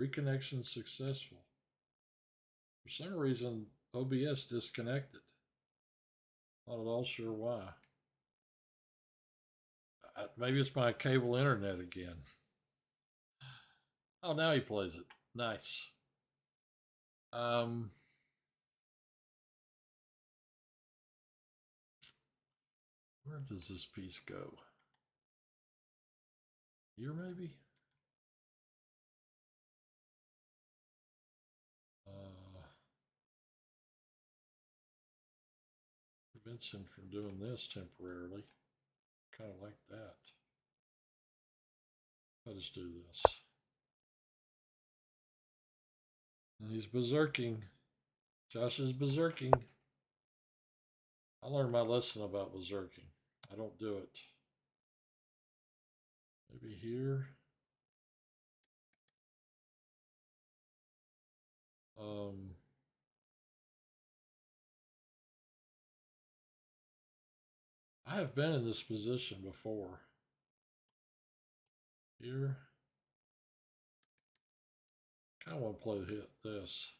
Reconnection successful. For some reason, OBS disconnected. Not at all sure why. Maybe it's my cable internet again. Oh, now he plays it. Nice. Where does this piece go? Here, maybe? Prevents him from doing this temporarily. Kind of like that. I'll just do this. And he's berserking. Josh is berserking. I learned my lesson about berserking. I don't do it. Maybe here. I have been in this position before. Here. Kind of want to play this.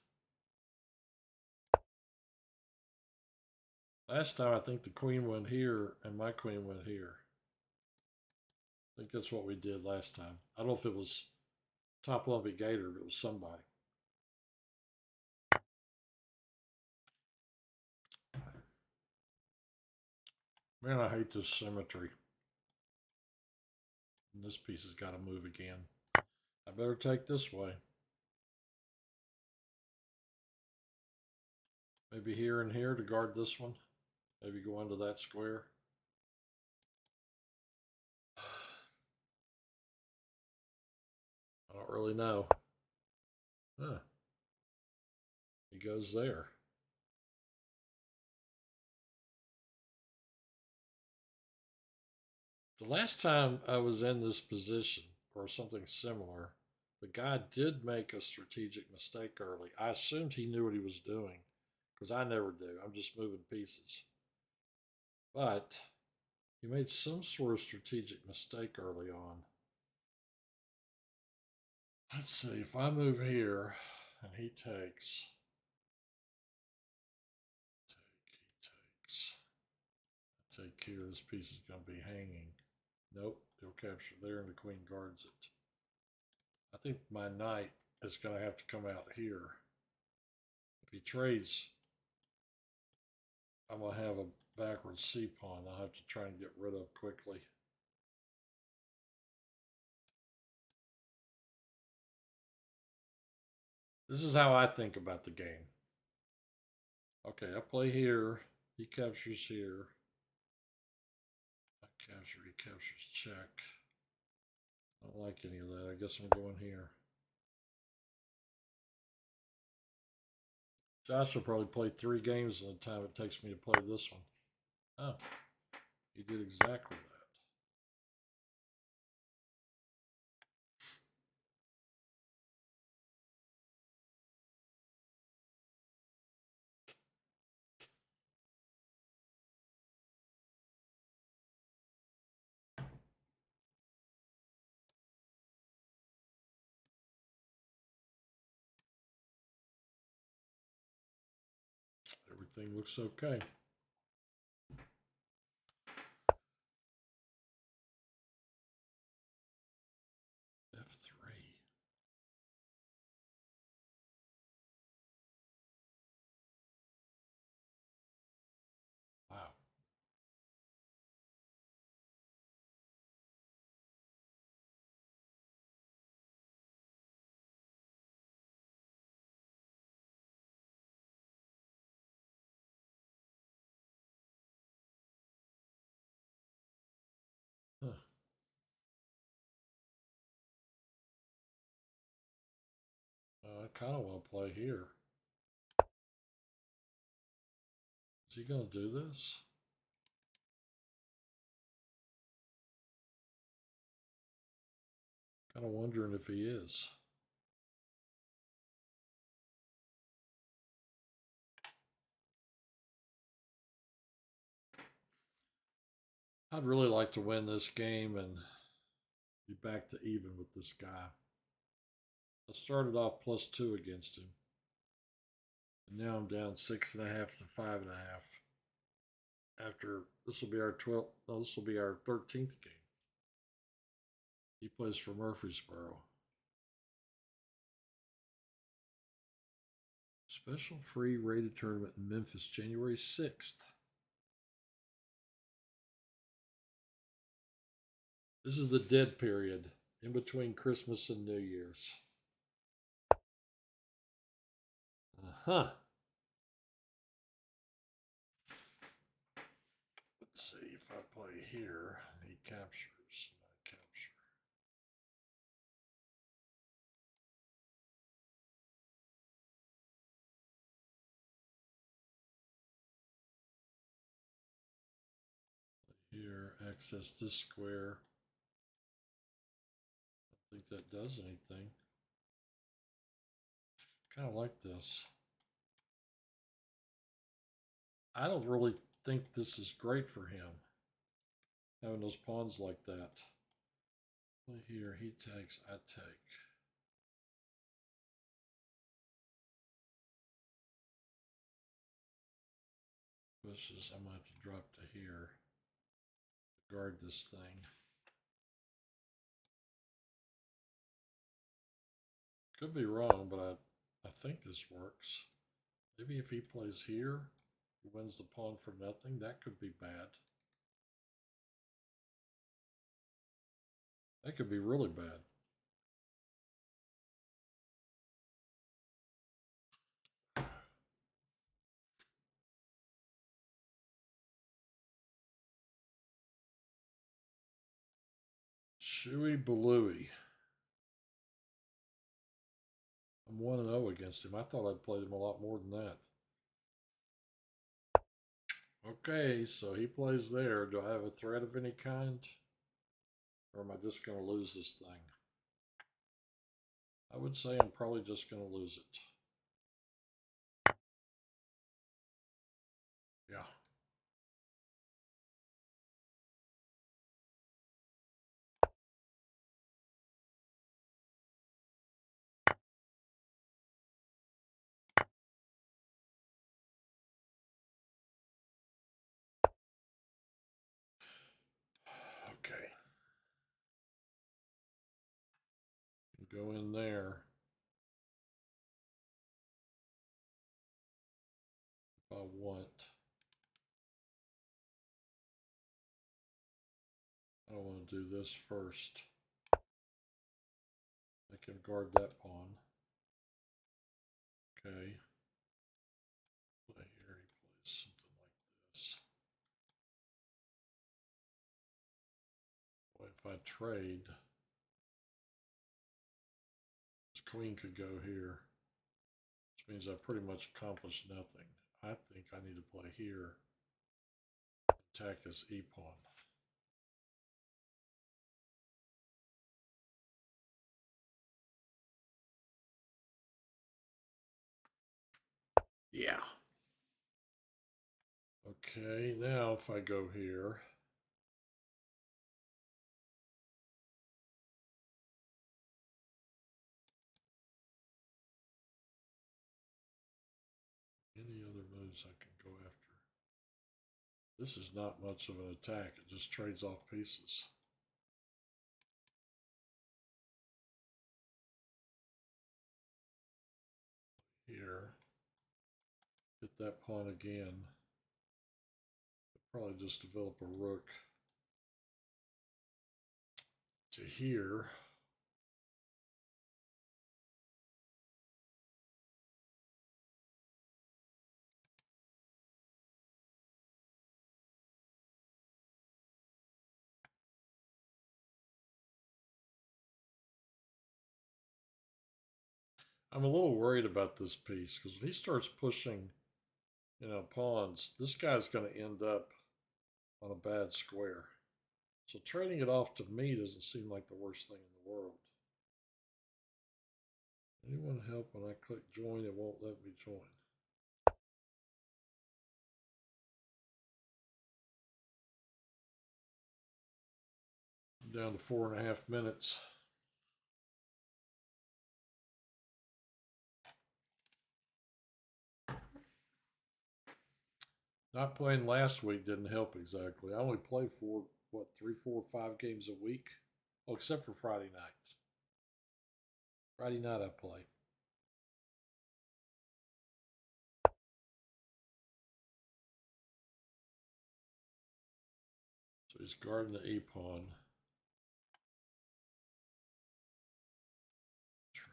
Last time I think the queen went here and my queen went here. I think that's what we did last time. I don't know if it was Top Lumpy Gator, but it was somebody. Man, I hate this symmetry. And this piece has got to move again. I better take this way. Maybe here and here to guard this one. Maybe go into that square. I don't really know. Huh. He goes there. The last time I was in this position or something similar, the guy did make a strategic mistake early. I assumed he knew what he was doing because I never do. I'm just moving pieces. But he made some sort of strategic mistake early on. Let's see, if I move here and he takes, take here, this piece is going to be hanging. Nope, he'll capture there and the queen guards it. I think my knight is going to have to come out here. If he trades, I'm going to have a backwards C pawn I'll have to try and get rid of quickly. This is how I think about the game. Okay, I play here. He captures here. I capture, he captures, check. I don't like any of that. I guess I'm going here. Josh will probably play 3 games in the time it takes me to play this one. Oh, he did exactly that. Everything looks okay. F3. Wow. Huh. I kind of want to play here. Is he going to do this? Kind of wondering if he is. I'd really like to win this game and be back to even with this guy. I started off +2 against him. And now I'm down 6.5 to 5.5. After this will be our 12th, no, this will be our 13th game. He plays for Murfreesboro. Special free rated tournament in Memphis, January 6th. This is the dead period in between Christmas and New Year's. Uh-huh. Let's see if I play here, he captures, and I capture. Here, access this square. I don't think that does anything. Kind of like this. I don't really think this is great for him, having those pawns like that. Play here, he takes, I take. Pushes, I'm going to have to drop to here to guard this thing. Could be wrong, but I think this works. Maybe if he plays here, he wins the pawn for nothing. That could be bad. That could be really bad. Shui Balui. I'm 1-0 against him. I thought I'd played him a lot more than that. Okay, so he plays there. Do I have a threat of any kind? Or am I just going to lose this thing? I would say I'm probably just going to lose it. Yeah. Okay. Go in there. If I want. I want to do this first. I can guard that pawn. Okay. Play here, he plays something like this. Well, if I trade, this queen could go here, which means I pretty much accomplished nothing. I think I need to play here, attack his e-pawn. Yeah. Okay, now if I go here, any other moves I can go after? This is not much of an attack. It just trades off pieces. Here, hit that pawn again. Probably just develop a rook to here. I'm a little worried about this piece because when he starts pushing, pawns, this guy's going to end up on a bad square. So trading it off to me doesn't seem like the worst thing in the world. Anyone help? When I click join, it won't let me join. I'm down to 4.5 minutes. Not playing last week didn't help exactly. I only play three, 4, 5 games a week. Well, except for Friday nights. Friday night I play. So he's guarding the E pawn. Trade.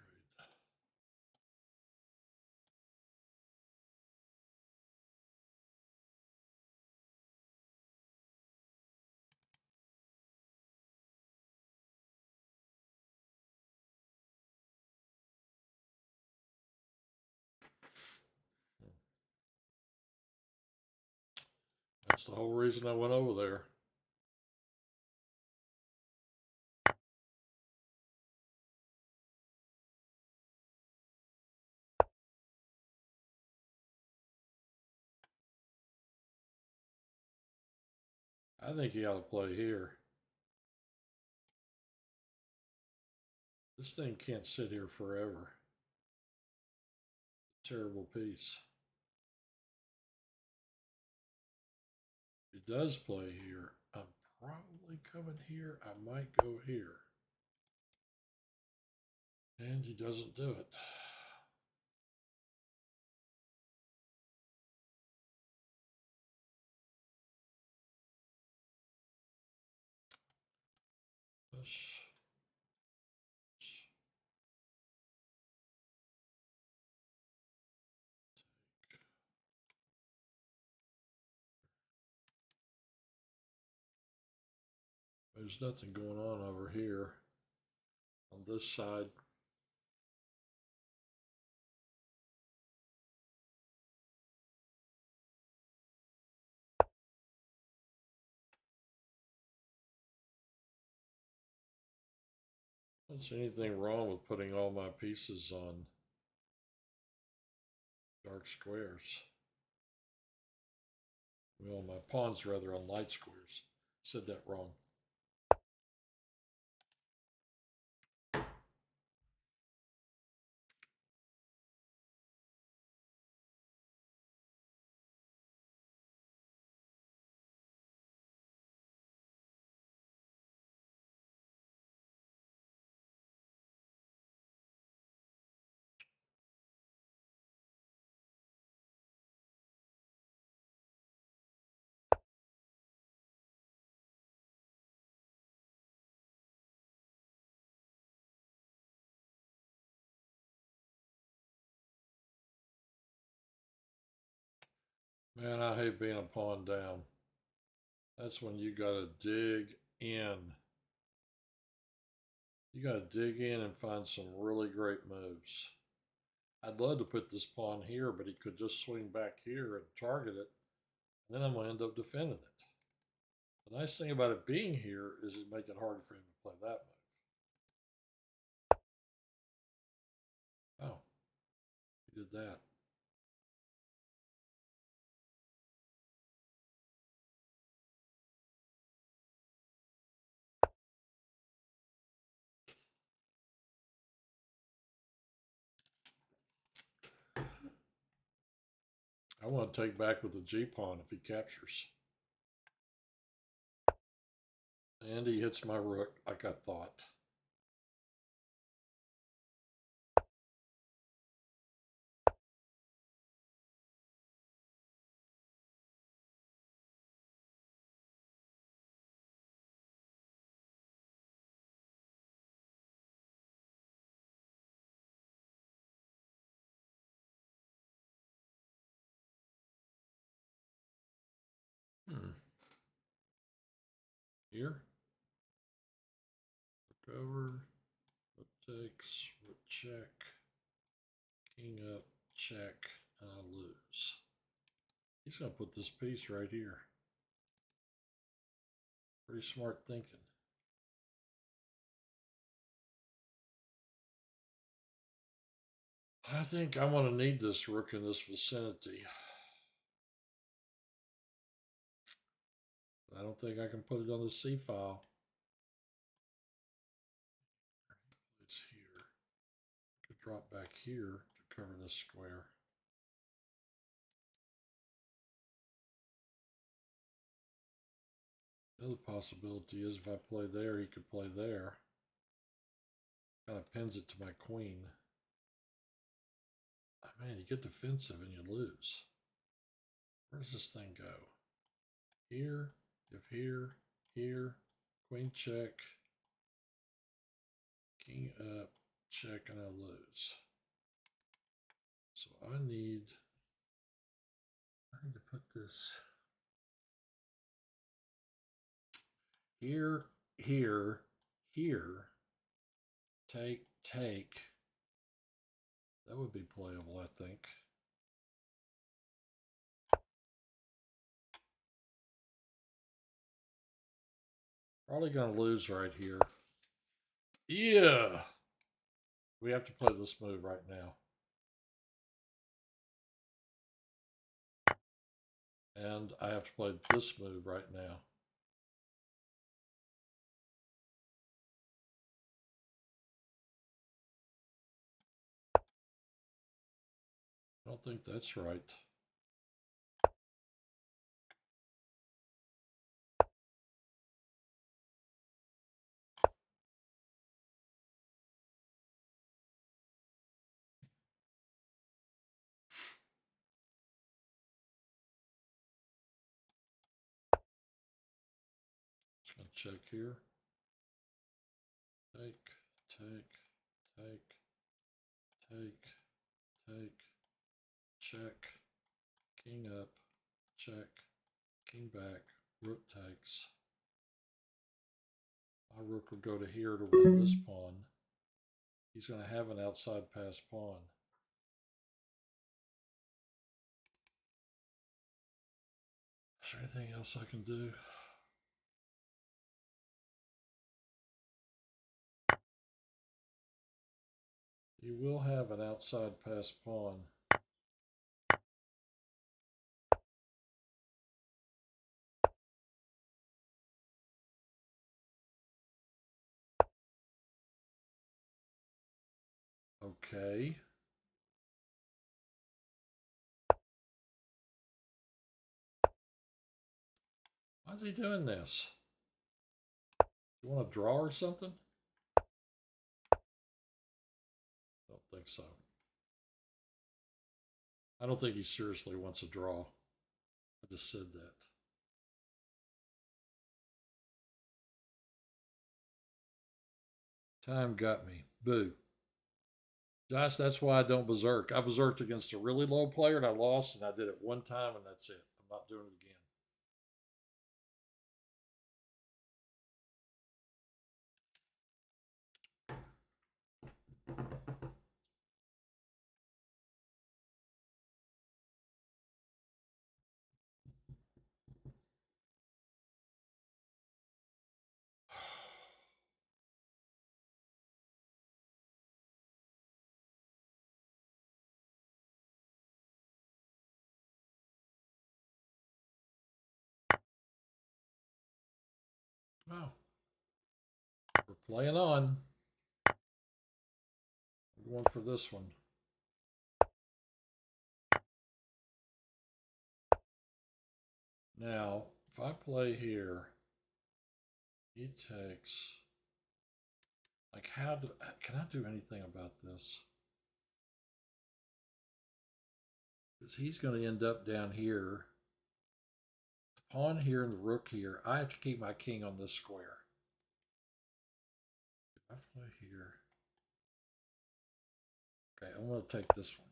That's the whole reason I went over there. I think he ought to play here. This thing can't sit here forever. Terrible piece. If he does play here, I'm probably coming here. I might go here. And he doesn't do it. There's nothing going on over here on this side. I don't see anything wrong with putting all my pieces on dark squares. Well, my pawns rather on light squares. Said that wrong. Man, I hate being a pawn down. That's when you gotta dig in. You gotta dig in and find some really great moves. I'd love to put this pawn here, but he could just swing back here and target it. And then I'm gonna end up defending it. The nice thing about it being here is it make it harder for him to play that move. Oh, he did that. I want to take back with the G pawn if he captures. And he hits my rook like I thought. Hmm. Here. Look over. Rook takes. Rook check. King up. Check. And I lose. He's going to put this piece right here. Pretty smart thinking. I think I'm going to need this rook in this vicinity. I don't think I can put it on the C file. It's here. I could drop back here to cover this square. The other possibility is if I play there, he could play there. Kind of pins it to my queen. Oh, man, you get defensive and you lose. Where does this thing go? Here, if here, queen check, king up, check, and I lose. So I need to put this here, here, take. That would be playable, I think. Probably going to lose right here. Yeah. We have to play this move right now. And I have to play this move right now. I don't think that's right. Just going to check here. Take, check, king up, check, king back, rook takes. My rook will go to here to win this pawn. He's going to have an outside pass pawn. Is there anything else I can do? You will have an outside pass pawn. Okay. Why is he doing this? You want to draw or something? Don't think so. I don't think he seriously wants a draw. I just said that. Time got me. Boo. Josh, that's why I don't berserk. I berserked against a really low player and I lost, and I did it one time and that's it. I'm not doing it again. Wow. We're playing on. I'm going for this one. Now, if I play here, he takes. Like, can I do anything about this? Because he's going to end up down here. The pawn here and the rook here. I have to keep my king on this square. If I play here. Okay, I'm going to take this one.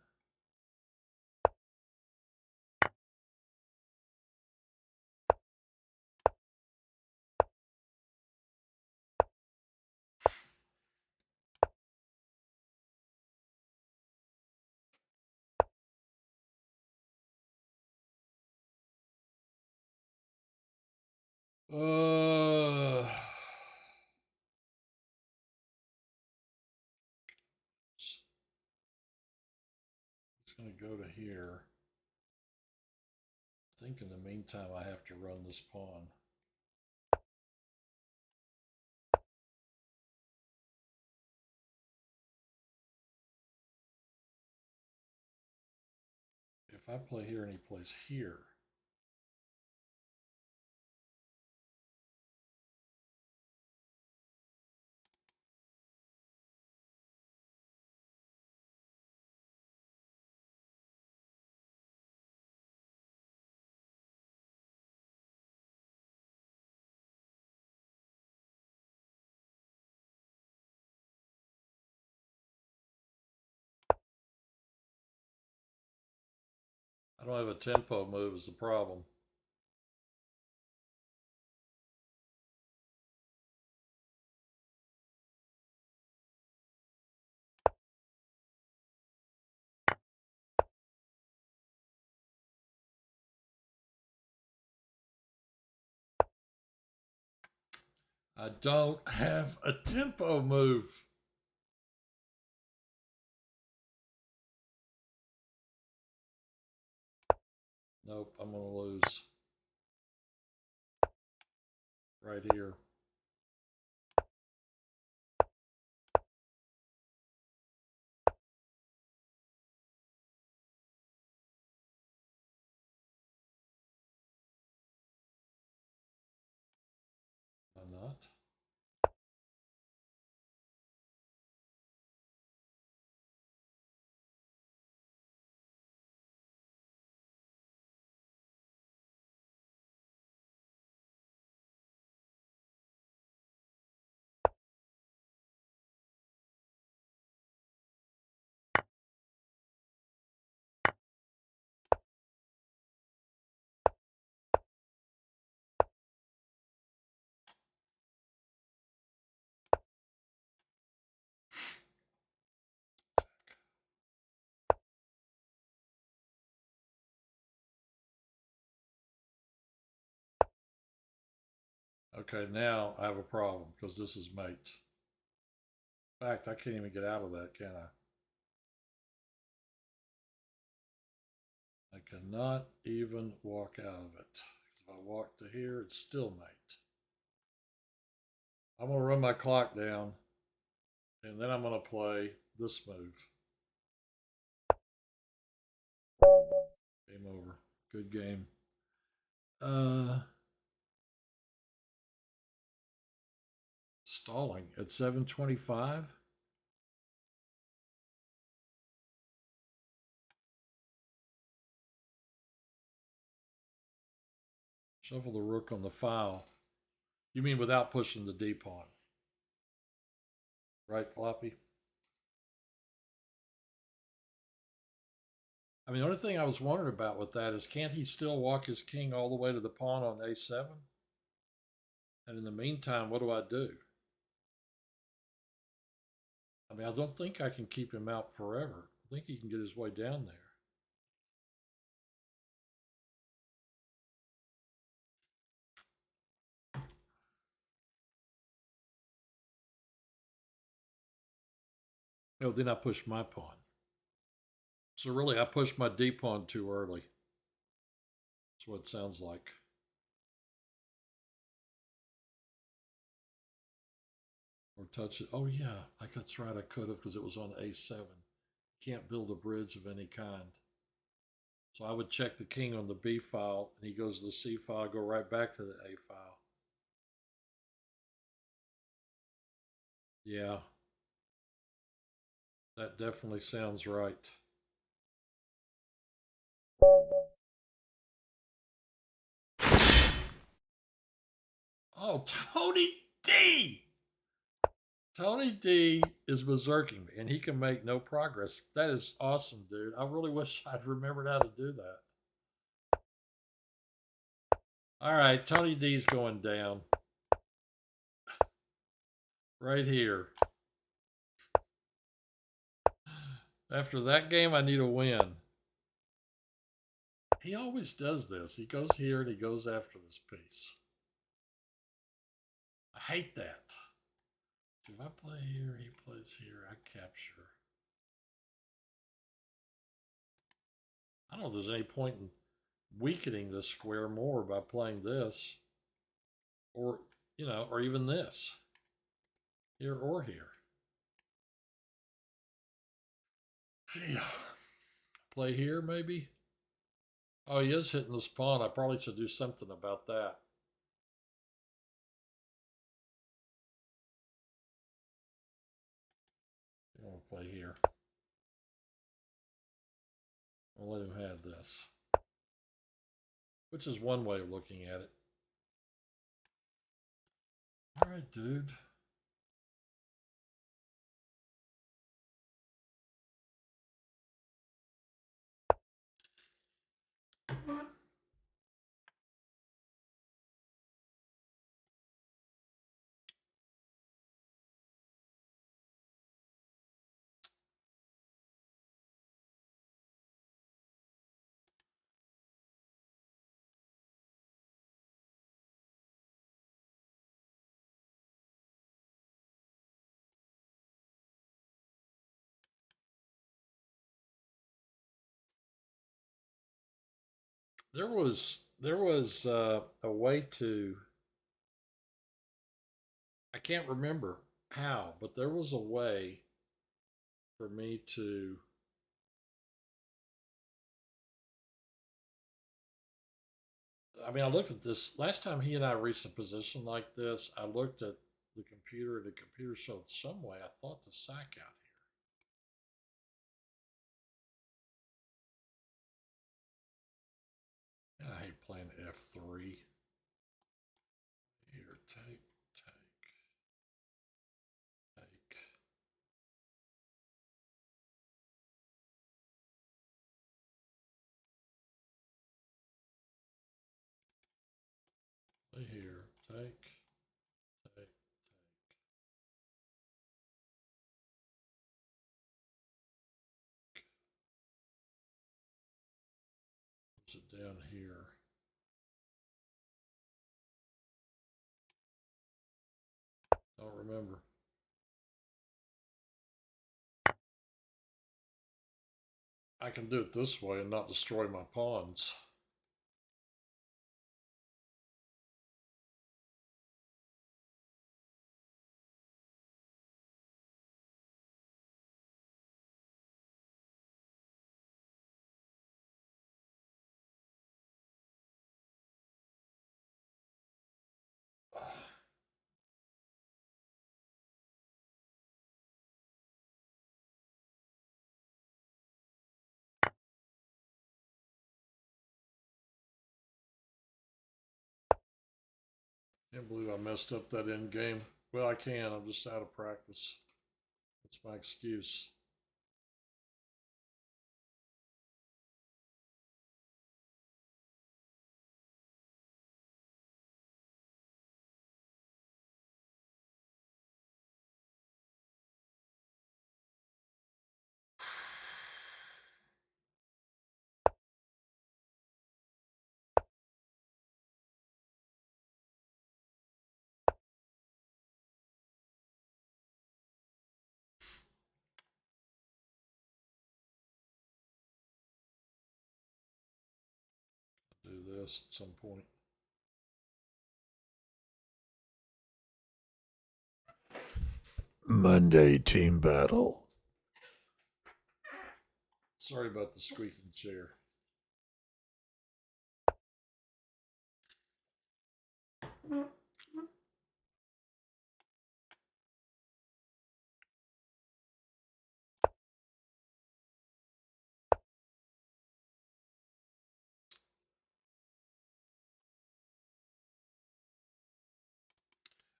It's going to go to here. I think in the meantime I have to run this pawn. If I play here and he plays here, I don't have a tempo move is the problem. I don't have a tempo move. Nope, I'm going to lose. Right here. I'm not. Okay, now I have a problem because this is mate. In fact, I can't even get out of that, can I? I cannot even walk out of it. If I walk to here, it's still mate. I'm going to run my clock down, and then I'm going to play this move. Game over. Good game. Stalling at 7:25. Shuffle the rook on the file. You mean without pushing the D pawn? Right, Floppy? I mean, the only thing I was wondering about with that is can't he still walk his king all the way to the pawn on A7? And in the meantime, what do I do? I mean, I don't think I can keep him out forever. I think he can get his way down there. No, then I push my pawn. So really, I pushed my D pawn too early. That's what it sounds like. Or touch it. Oh yeah, that's right. I could have because it was on A7. Can't build a bridge of any kind. So I would check the king on the B file, and he goes to the C file, go right back to the A file. Yeah, that definitely sounds right. Oh, Tony D! Tony D is berserking me, and he can make no progress. That is awesome, dude. I really wish I'd remembered how to do that. All right, Tony D's going down. Right here. After that game, I need a win. He always does this. He goes here and he goes after this piece. I hate that. If I play here, he plays here, I capture. I don't know if there's any point in weakening this square more by playing this. Or, or even this. Here or here. Yeah. Play here, maybe? Oh, he is hitting this pawn. I probably should do something about that. I'm going to play here. I'll let him have this. Which is one way of looking at it. All right, dude. there was a way to, I can't remember how, but there was a way for me to, I mean, I looked at this last time he and I reached a position like this. I looked at the computer, and the computer showed some way I thought to sack out here. And I hate playing F3. Here, take, take. Here, take. Puts it down here. Don't remember. I can do it this way and not destroy my pawns. Can't believe I messed up that end game. Well, I can. I'm just out of practice. That's my excuse. I'll do this at some point. Monday team battle. Sorry about the squeaking chair.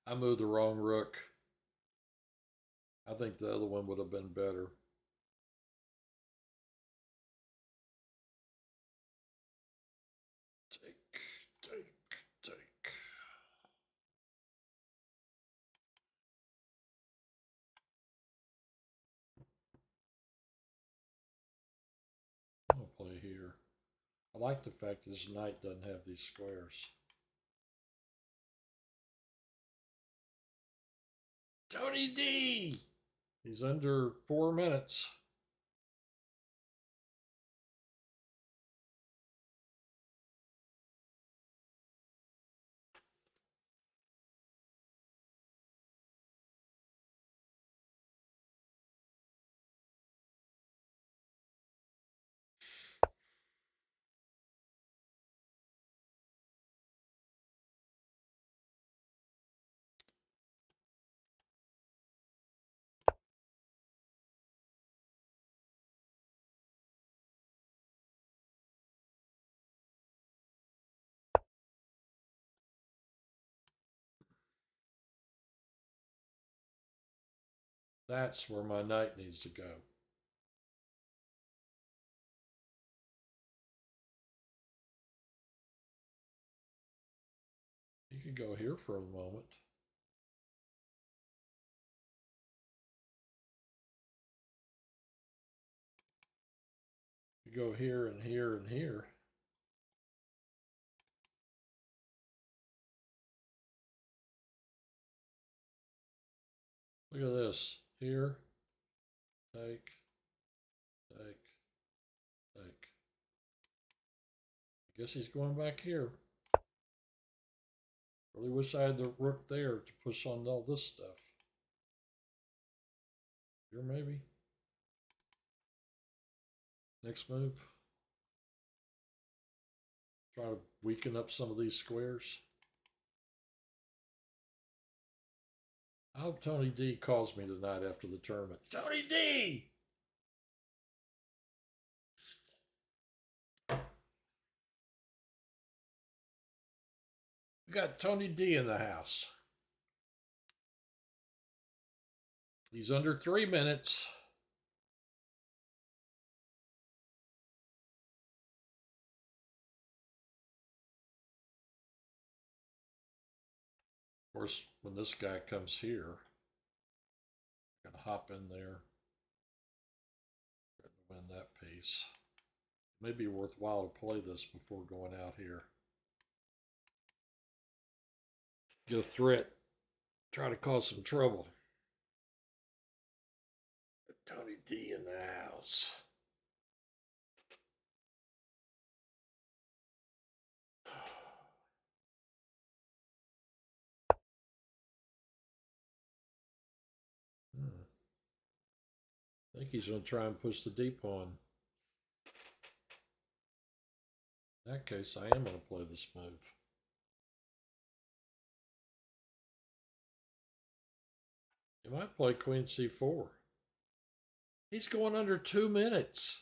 I moved the wrong rook. I think the other one would have been better. Take. I'll play here. I like the fact that this knight doesn't have these squares. Tony D! He's under 4 minutes. That's where my knight needs to go. You could go here for a moment. You go here and here and here. Look at this. Here, take, take. Guess he's going back here. Really wish I had the rook there to push on all this stuff. Here, maybe. Next move. Try to weaken up some of these squares. I hope Tony D calls me tonight after the tournament. Tony D! We got Tony D in the house. He's under 3 minutes. Of course, when this guy comes here, I'm going to hop in there. Win that piece. It may be worthwhile to play this before going out here. Get a threat. Try to cause some trouble. Tony D in the house. I think he's going to try and push the D pawn. In that case, I am going to play this move. He might play Queen C4. He's going under 2 minutes.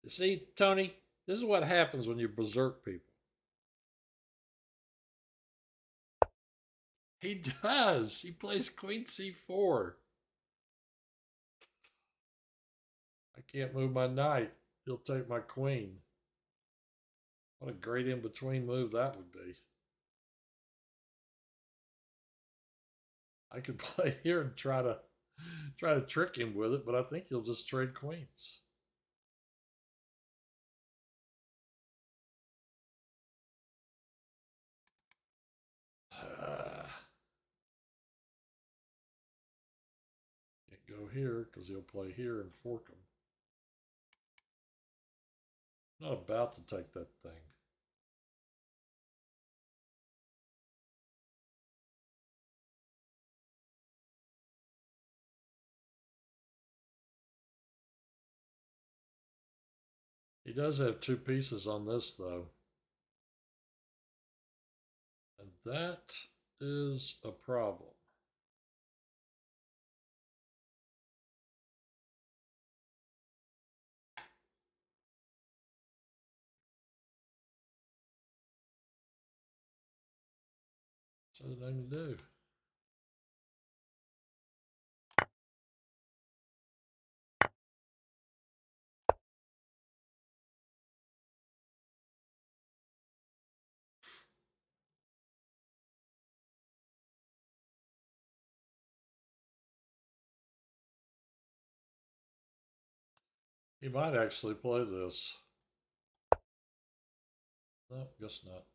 You see, Tony, this is what happens when you berserk people. He does. He plays Queen C4. I can't move my knight. He'll take my queen. What a great in-between move that would be. I could play here and try to trick him with it, but I think he'll just trade queens. Can't go here because he'll play here and fork him. I'm not about to take that thing. He does have 2 pieces on this, though. And that is a problem. What's the thing to do? He might actually play this. No, guess not.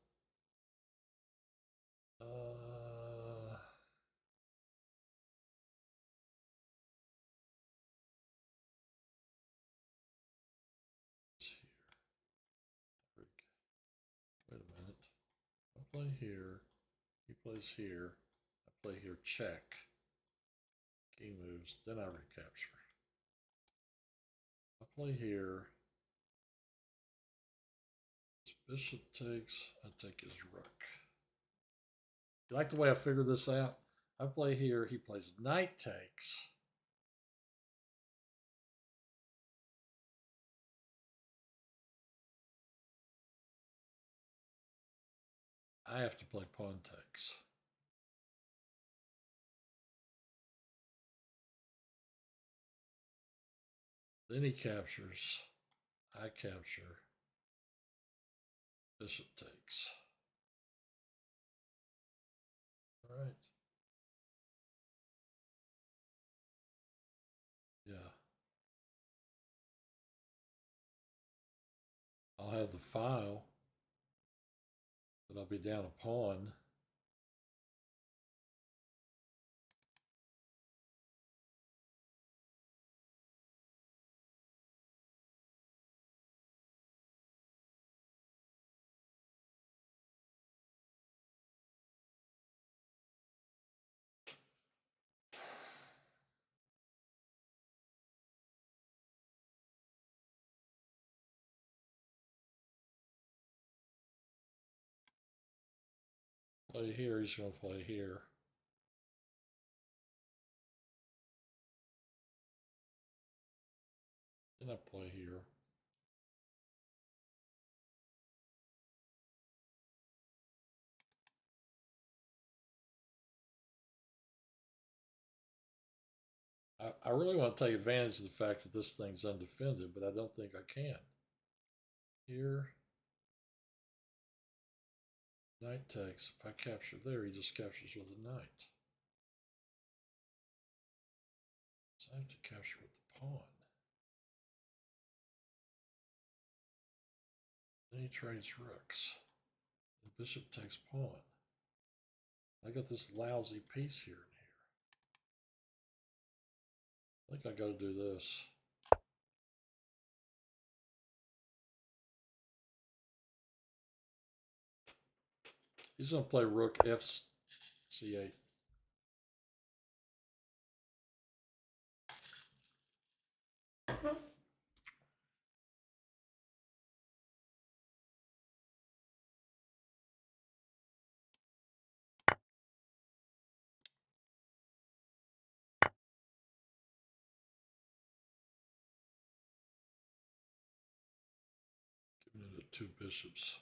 Wait a minute. I play here. He plays here. I play here. Check. King moves. Then I recapture. I play here. His bishop takes. I take his rook. You like the way I figured this out? I play here. He plays knight takes. I have to play pawn takes. Then he captures. I capture. Bishop takes. All right. Yeah. I'll have the file, but I'll be down a pawn. Play here, he's going to play here. Then I play here. I really want to take advantage of the fact that this thing's undefended, but I don't think I can. Here. Knight takes. If I capture there, he just captures with a knight. So I have to capture with the pawn. Then he trades rooks. The bishop takes pawn. I got this lousy piece here and here. I think I got to do this. He's going to play rook f(c)(8). Giving it to 2 bishops.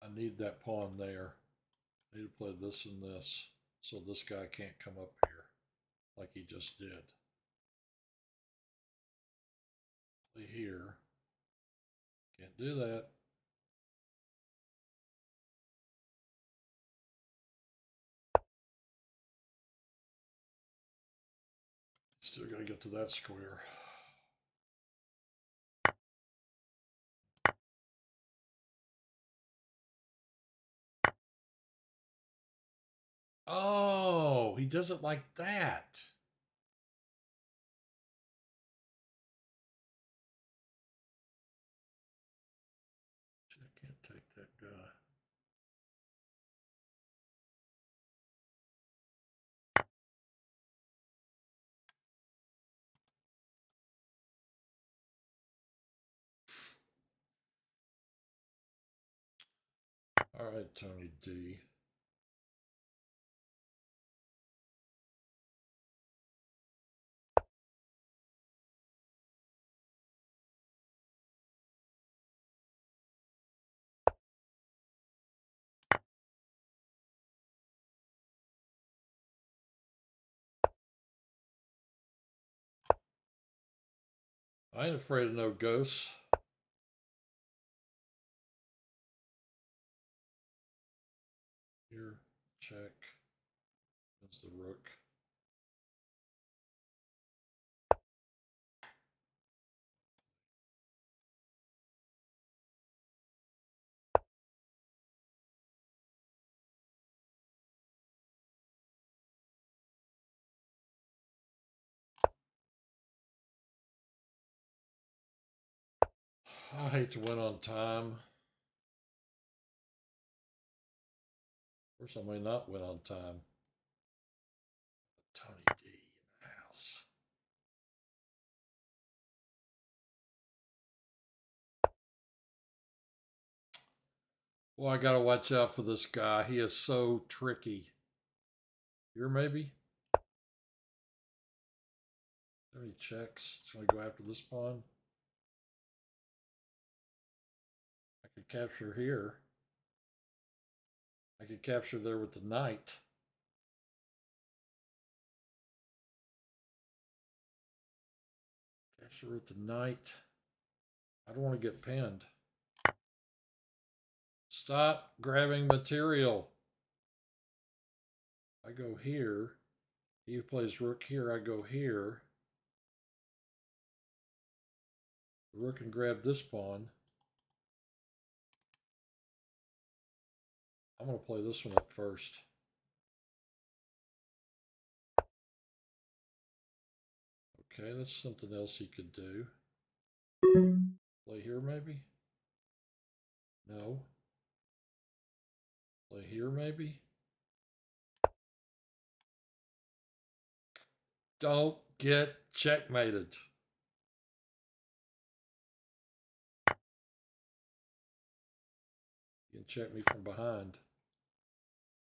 I need that pawn there. I need to play this and this so this guy can't come up here like he just did. Play here. Can't do that. Still got to get to that square. Oh, he does it like that. I can't take that guy. All right, Tony D. I ain't afraid of no ghosts. Here, check. That's the rook. I hate to win on time. Of course, I may not win on time. Tony D in the house. Well, I gotta watch out for this guy. He is so tricky. Here, maybe? There he checks. He's gonna go after this pawn. I could capture here. I could capture there with the knight. Capture with the knight. I don't want to get pinned. Stop grabbing material. I go here. He plays rook here. I go here. The rook can grab this pawn. I'm going to play this one up first. Okay, that's something else he could do. Play here, maybe? No. Play here, maybe? Don't get checkmated. check me from behind.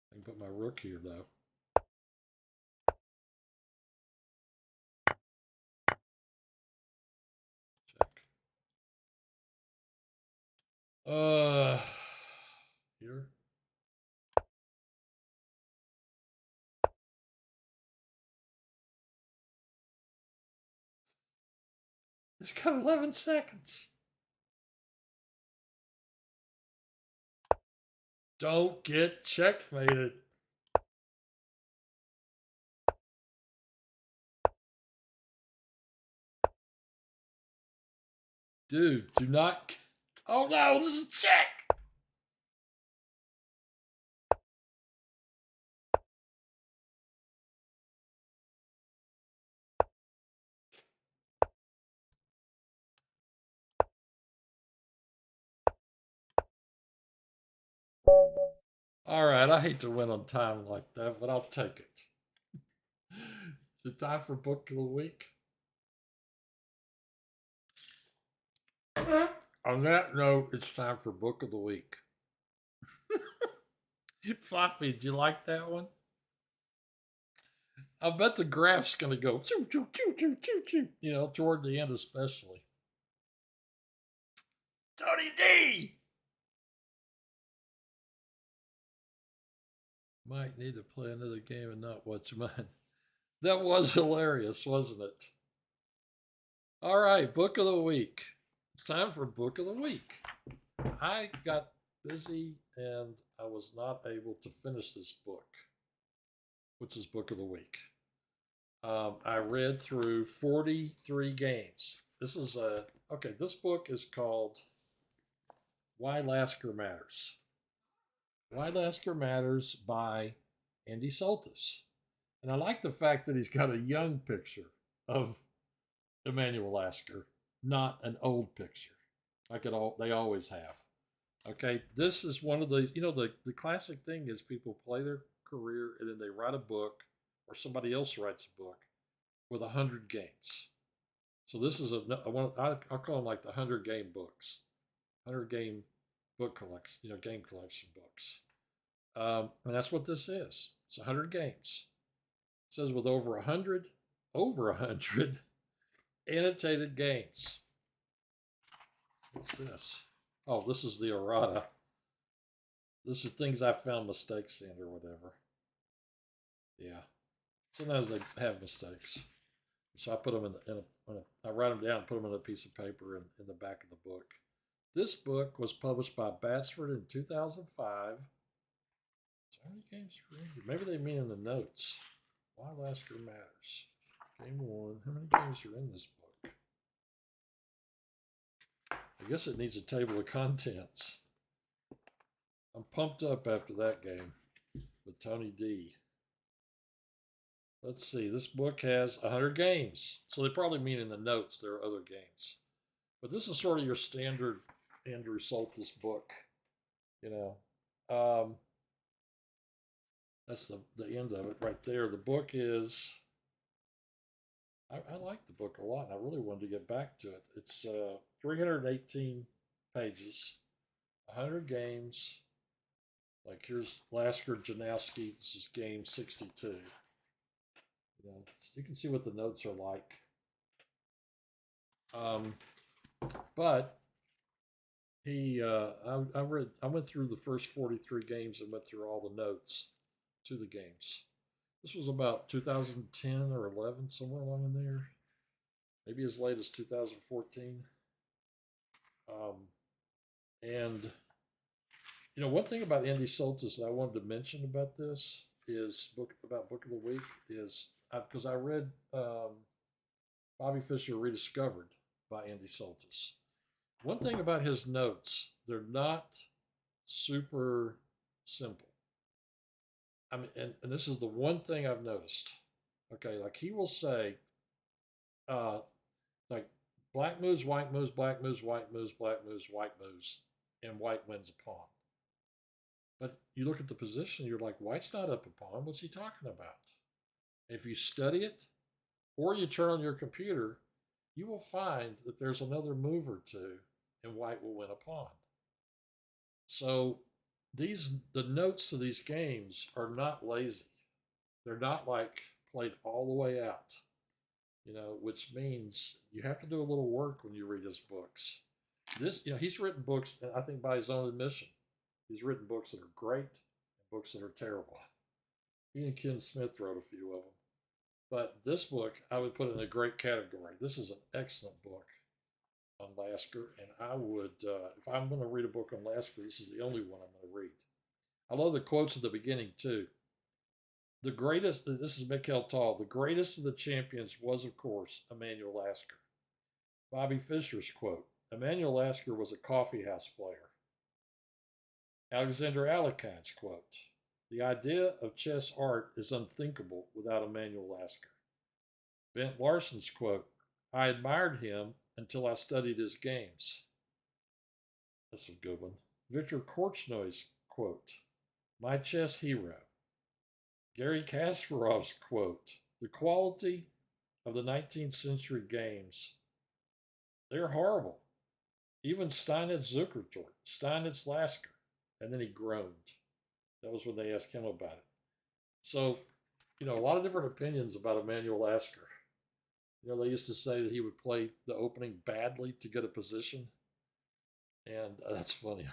I can put my rook here, though. Check. Here. It's got 11 seconds. Don't get checkmated. Dude, do not. Oh no, this is a check. All right, I hate to win on time like that, but I'll take it. Is it time for book of the week? On that note, it's time for book of the week. Floppy, did you like that one? I bet the graph's going to go choo choo choo choo choo choo. You know, toward the end especially. Tony D. Might need to play another game and not watch mine. That was hilarious, wasn't it? All right, book of the week. It's time for book of the week. I got busy and I was not able to finish this book, which is book of the week. I read through 43 games. This is okay. This book is called Why Lasker Matters. Why Lasker Matters by Andy Soltis. And I like the fact that he's got a young picture of Emanuel Lasker, not an old picture, like they always have. Okay, this is one of these. You know, the classic thing is people play their career and then they write a book, or somebody else writes a book with 100 games. So this is I'll call them like the 100 game books, 100 game book collection, game collection books. And that's what this is. It's 100 games. It says with over 100 annotated games. What's this? Oh, this is the errata. This is things I found mistakes in or whatever. Yeah. Sometimes they have mistakes. So I put them I write them down and put them in a piece of paper in the back of the book. This book was published by Batsford in 2005. So how many games are in here? Maybe they mean in the notes. Why Lasker Matters. Game 1. How many games are in this book? I guess it needs a table of contents. I'm pumped up after that game with Tony D. Let's see. This book has 100 games. So they probably mean in the notes there are other games. But this is sort of your standard Andrew Soltis book. That's the end of it right there. The book is... I like the book a lot, and I really wanted to get back to it. It's 318 pages, 100 games. Like here's Lasker Janowski. This is game 62. You can see what the notes are like. But I went through the first 43 games and went through all the notes to the games. This was about 2010 or 11, somewhere along in there. Maybe as late as 2014. And one thing about Andy Soltis that I wanted to mention about this is book of the week is because I read Bobby Fischer Rediscovered by Andy Soltis. One thing about his notes, they're not super simple. I mean, and this is the one thing I've noticed. Okay, like he will say, like black moves, white moves, black moves, white moves, black moves, white moves, and white wins a pawn. But you look at the position, you're like, white's not up a pawn. What's he talking about? If you study it, or you turn on your computer, you will find that there's another move or two, and white will win a pawn. So the notes to these games are not lazy. They're not like played all the way out, which means you have to do a little work when you read his books. He's written books, and I think by his own admission, he's written books that are great and books that are terrible. He and Ken Smith wrote a few of them. But this book, I would put in a great category. This is an excellent book on Lasker, and I would, if I'm going to read a book on Lasker, this is the only one I'm going to read. I love the quotes at the beginning, too. The greatest, this is Mikhail Tal, the greatest of the champions was, of course, Emanuel Lasker. Bobby Fischer's quote, Emanuel Lasker was a coffeehouse player. Alexander Alekhine quote, the idea of chess art is unthinkable without Emanuel Lasker. Bent Larson's quote, I admired him until I studied his games. That's a good one. Victor Korchnoy's quote, my chess hero. Gary Kasparov's quote, the quality of the 19th century games, they're horrible. Even Steinitz Zukertort, Steinitz Lasker. And then he groaned. That was when they asked him about it. So, a lot of different opinions about Emanuel Lasker. They used to say that he would play the opening badly to get a position. And that's funny.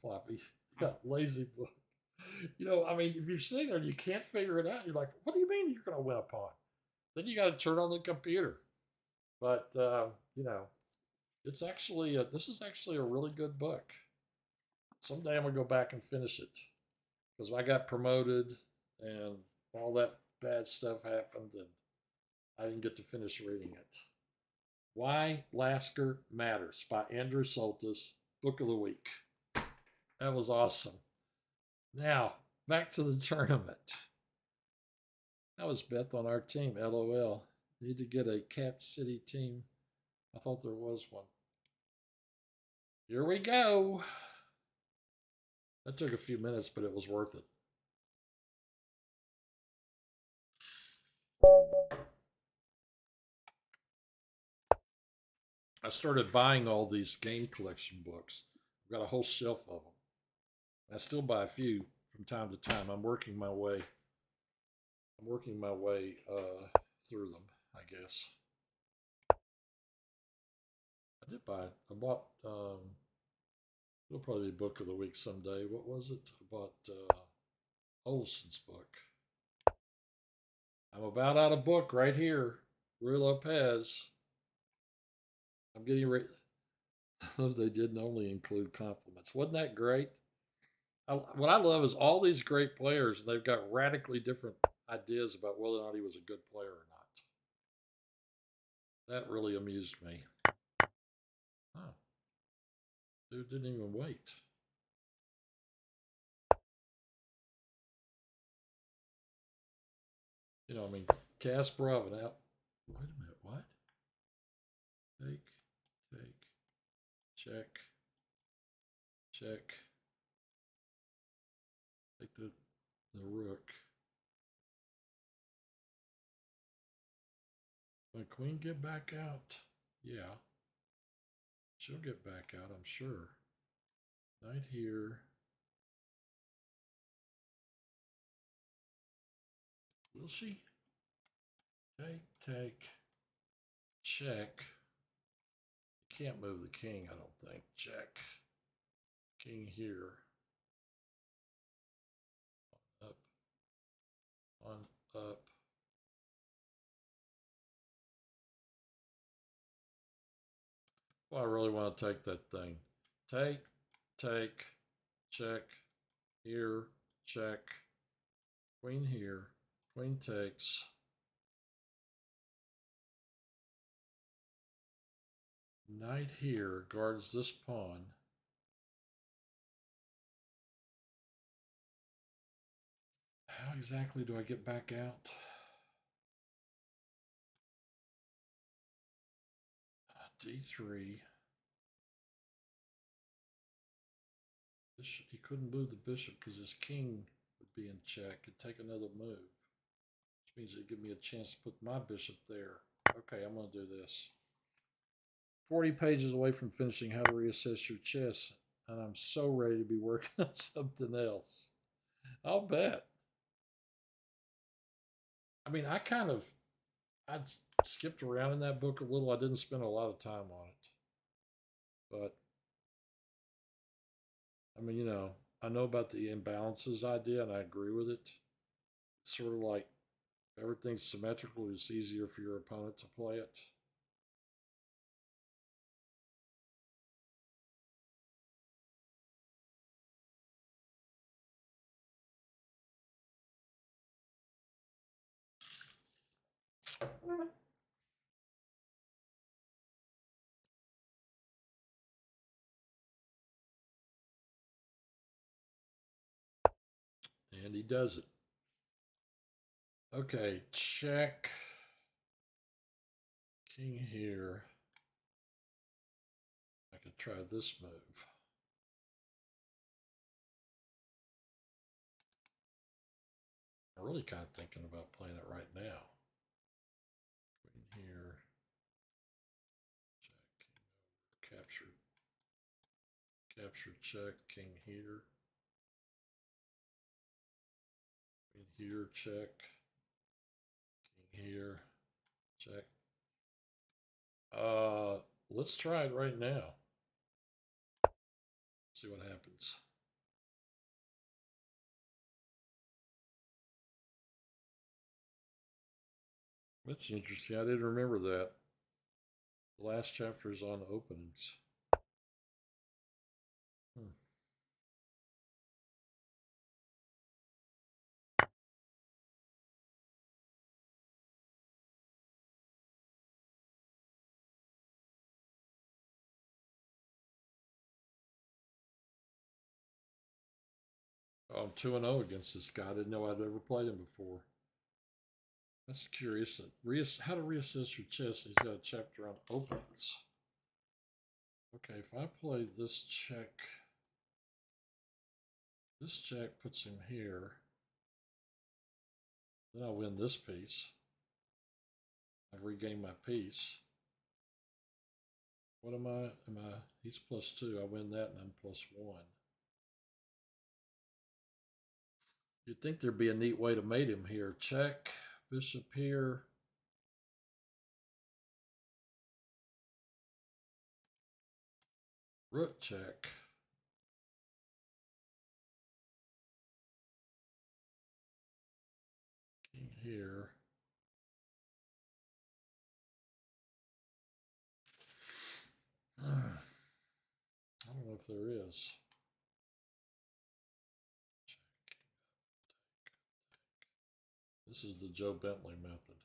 Floppy. Got lazy book. If you're sitting there and you can't figure it out, you're like, what do you mean you're going to win a pawn? Then you got to turn on the computer. But, this is actually a really good book. Someday I'm going to go back and finish it. Because I got promoted and all that bad stuff happened and I didn't get to finish reading it. Why Lasker Matters by Andrew Soltis, Book of the Week. That was awesome. Now, back to the tournament. That was Beth on our team, LOL. Need to get a Cap City team. I thought there was one. Here we go. That took a few minutes, but it was worth it. I started buying all these game collection books. I've got a whole shelf of them. I still buy a few from time to time. I'm working my way through them, I guess. I bought, it'll probably be Book of the Week someday. What was it? I bought Olson's book. I'm about out of book right here. Ruy Lopez. I'm getting ready. They didn't only include compliments. Wasn't that great? What I love is all these great players, and they've got radically different ideas about whether or not he was a good player or not. That really amused me. Oh, dude didn't even wait. Kasparov and out. Wait a minute, what? Take, check, take the rook. When queen get back out? Yeah. She'll get back out, I'm sure. Knight here. Will she? Take, check. Can't move the king, I don't think. Check. King here. Up. Up. Well, I really want to take that thing. Take, check. Here, check. Queen here. Queen takes. Knight here guards this pawn. How exactly do I get back out? D3. He couldn't move the bishop because his king would be in check and take another move, which means it'd give me a chance to put my bishop there. Okay, I'm going to do this. 40 pages away from finishing How to Reassess Your Chess. and I'm so ready to be working on something else. I'll bet. I mean, I'd skipped around in that book a little. I didn't spend a lot of time on it, but I mean, I know about the imbalances idea, and I agree with it. It's sort of like if everything's symmetrical, it's easier for your opponent to play it. And he does it. Okay, check. King here. I could try this move. I'm really kind of thinking about playing it right now. Queen here. Check. King over. Capture. Capture check. King here. Queen here. Check. King here. Check. Let's try it right now. See what happens. That's interesting. I didn't remember that. The last chapter is on openings. Hmm. Oh, I'm 2-0 against this guy. I didn't know I'd ever played him before. That's curious. How to reassess your chess. He's got a chapter on openings. Okay, if I play this check puts him here. Then I win this piece. I've regained my piece. What am I? He's +2. I win that and I'm +1. You'd think there'd be a neat way to mate him here. Check. Bishop here. Rook check. King here. I don't know if there is. Check. This is the Joe Bentley method.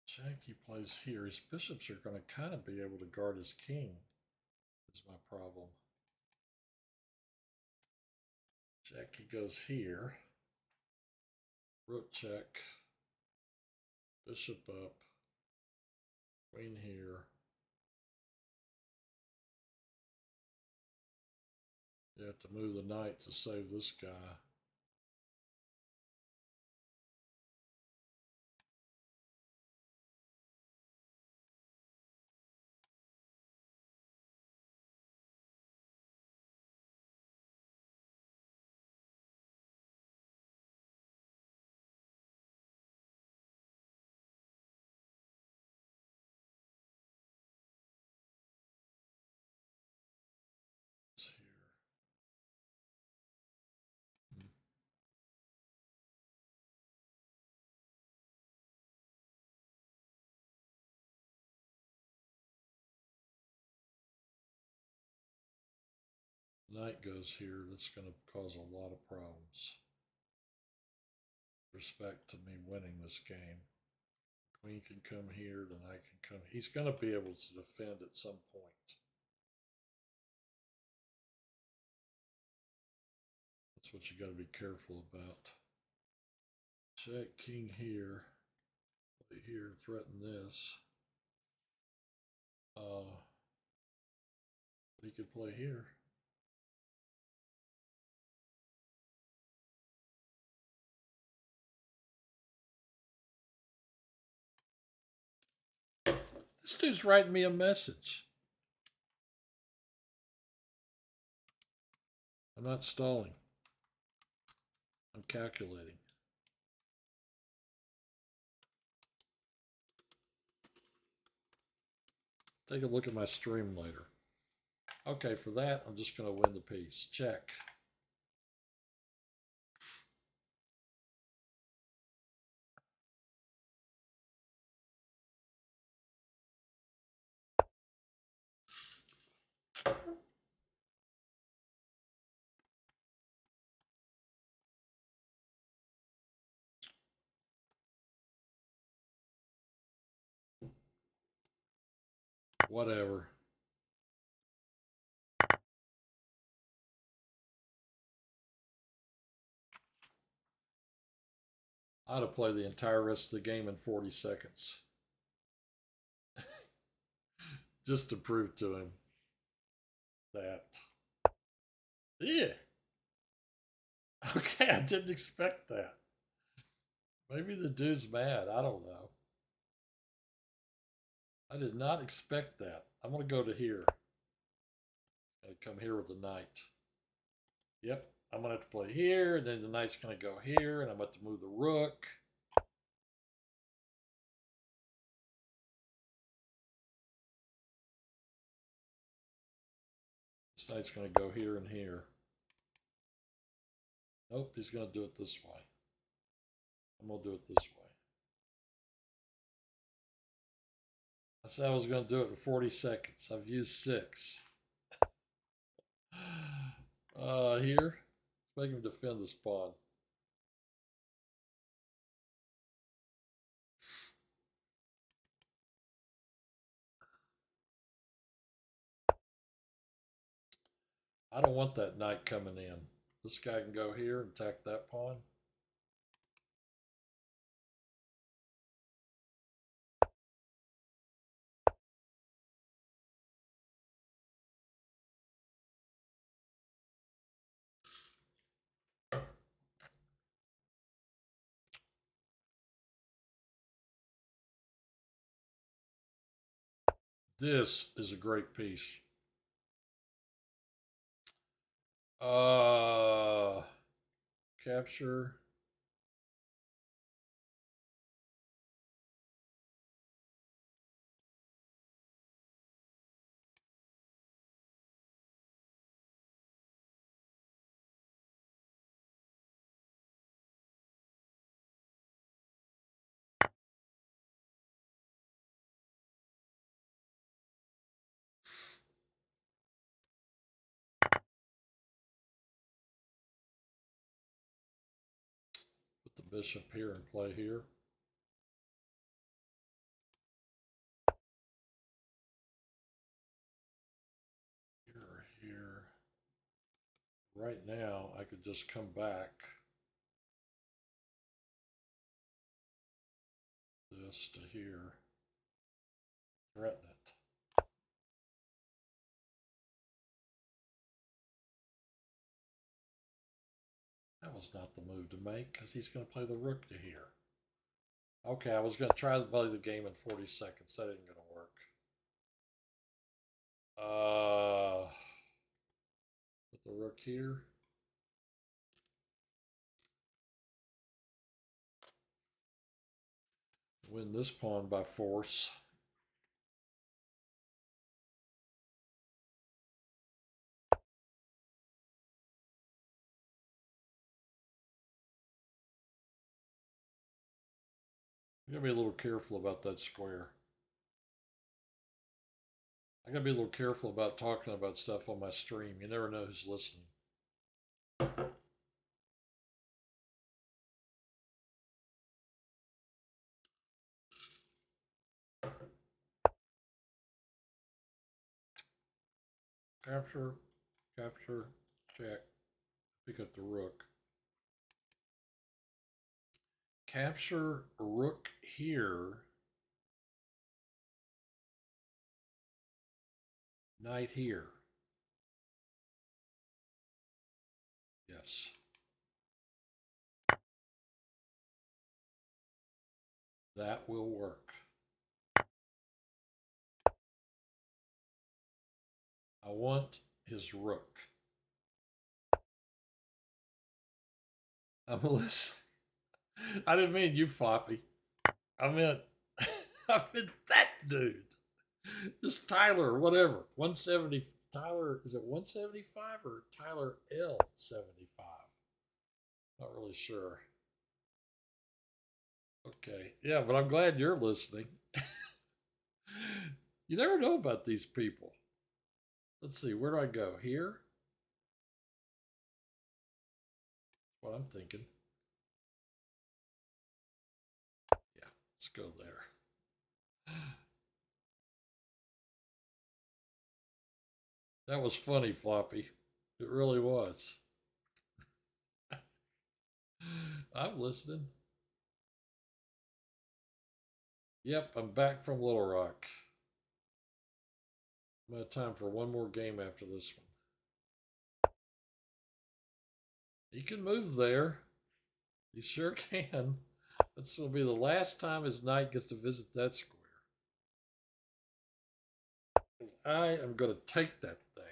Check, he plays here. His bishops are going to kind of be able to guard his king, is my problem. Check, he goes here. Rook check. Bishop up. Queen here. You have to move the knight to save this guy. It's here. Knight goes here. That's going to cause a lot of problems. Respect to me winning this game. Queen can come here, the knight can come. He's going to be able to defend at some point. That's what you got to be careful about. Check king here. Play here, threaten this. He could play here. This dude's writing me a message. I'm not stalling. I'm calculating. Take a look at my stream later. Okay, for that, I'm just going to win the piece. Check. Whatever. I'd have played the entire rest of the game in 40 seconds. Just to prove to him that. Yeah. Okay, I didn't expect that. Maybe the dude's mad. I don't know. I did not expect that. I'm going to go to here. And come here with the knight. Yep, I'm going to have to play here, and then the knight's going to go here, and I'm about to move the rook. This knight's going to go here and here. Nope, he's going to do it this way. I'm going to do it this way. I said I was going to do it in 40 seconds. I've used 6. Here. Let's make him defend this pawn. I don't want that knight coming in. This guy can go here and attack that pawn. This is a great piece. Capture. Put the bishop here and play here. Here. Right now, I could just come back. This to here. Threaten it. That was not the move to make because he's going to play the rook to here. Okay, I was going to try to play the game in 40 seconds. That ain't going to work. Put the rook here. Win this pawn by force. You gotta be a little careful about that square. I gotta be a little careful about talking about stuff on my stream. You never know who's listening. Capture, capture, check. Pick up the rook. Capture rook here. Knight here. Yes. That will work. I want his rook. I'm listening. I didn't mean you, Floppy. I meant, I meant that dude. This Tyler, whatever. 170. Tyler, is it 175 or Tyler L75? Not really sure. Okay. Yeah, but I'm glad you're listening. You never know about these people. Let's see, where do I go? Here? What I'm thinking. Yeah, let's go there. That was funny, Floppy. It really was. I'm listening. Yep, I'm back from Little Rock. I'm out of time for one more game after this one. He can move there. He sure can. This will be the last time his knight gets to visit that square. I am going to take that thing.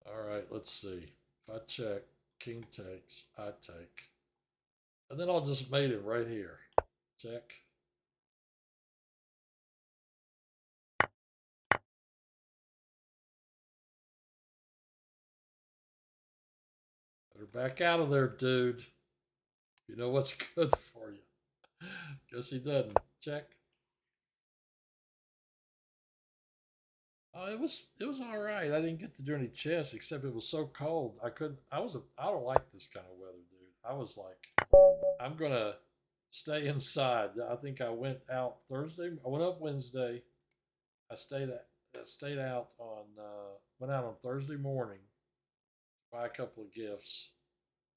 All right, let's see. If I check, king takes, I take. And then I'll just mate it right here. Check. Better back out of there, dude. You know what's good for you. Guess he doesn't. Check. It was all right. I didn't get to do any chess except it was so cold. I don't like this kind of weather, dude. I was like, I'm gonna stay inside. I think I went out Thursday. I went up Wednesday. I stayed out on went out on Thursday morning to buy a couple of gifts,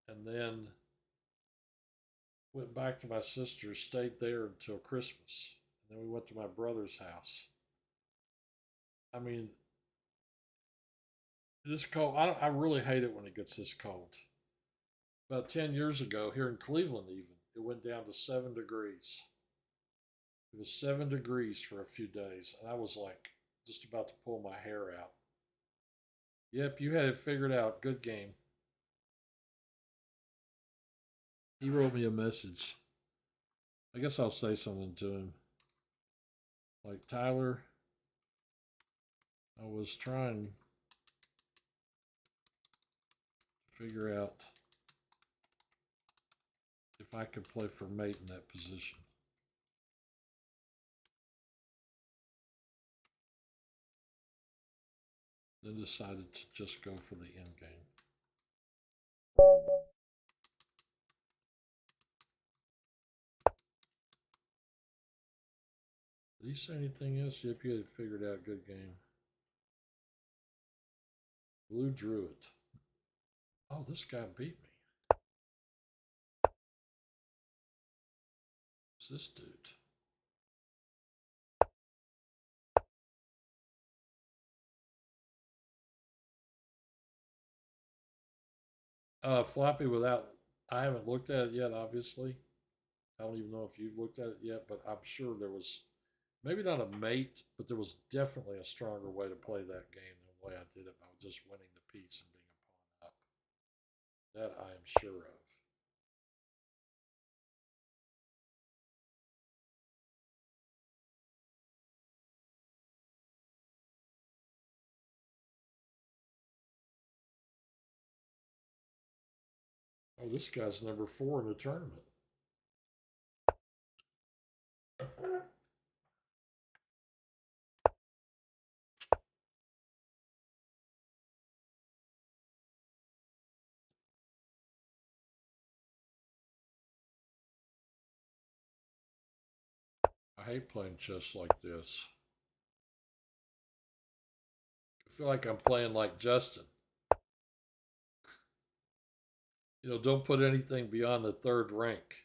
and then went back to my sister's. Stayed there until Christmas, and then we went to my brother's house. I mean, this cold. I really hate it when it gets this cold. About 10 years ago, here in Cleveland, even it went down to 7 degrees. It was 7 degrees for a few days, and I was like just about to pull my hair out. Yep, you had it figured out. Good game. He wrote me a message. I guess I'll say something to him. Like, Tyler, I was trying to figure out if I could play for mate in that position. Then decided to just go for the end game. Did he say anything else? Yep, you had it figured out. Good game. Blue drew it. Oh, this guy beat me. Who's this dude? Floppy without. I haven't looked at it yet, obviously. I don't even know if you've looked at it yet, but I'm sure there was maybe not a mate, but there was definitely a stronger way to play that game than the way I did it by just winning the piece and being a pawn up. That I am sure of. Oh, this guy's number 4 in the tournament. I hate playing chess like this. I feel like I'm playing like Justin. Don't put anything beyond the third rank.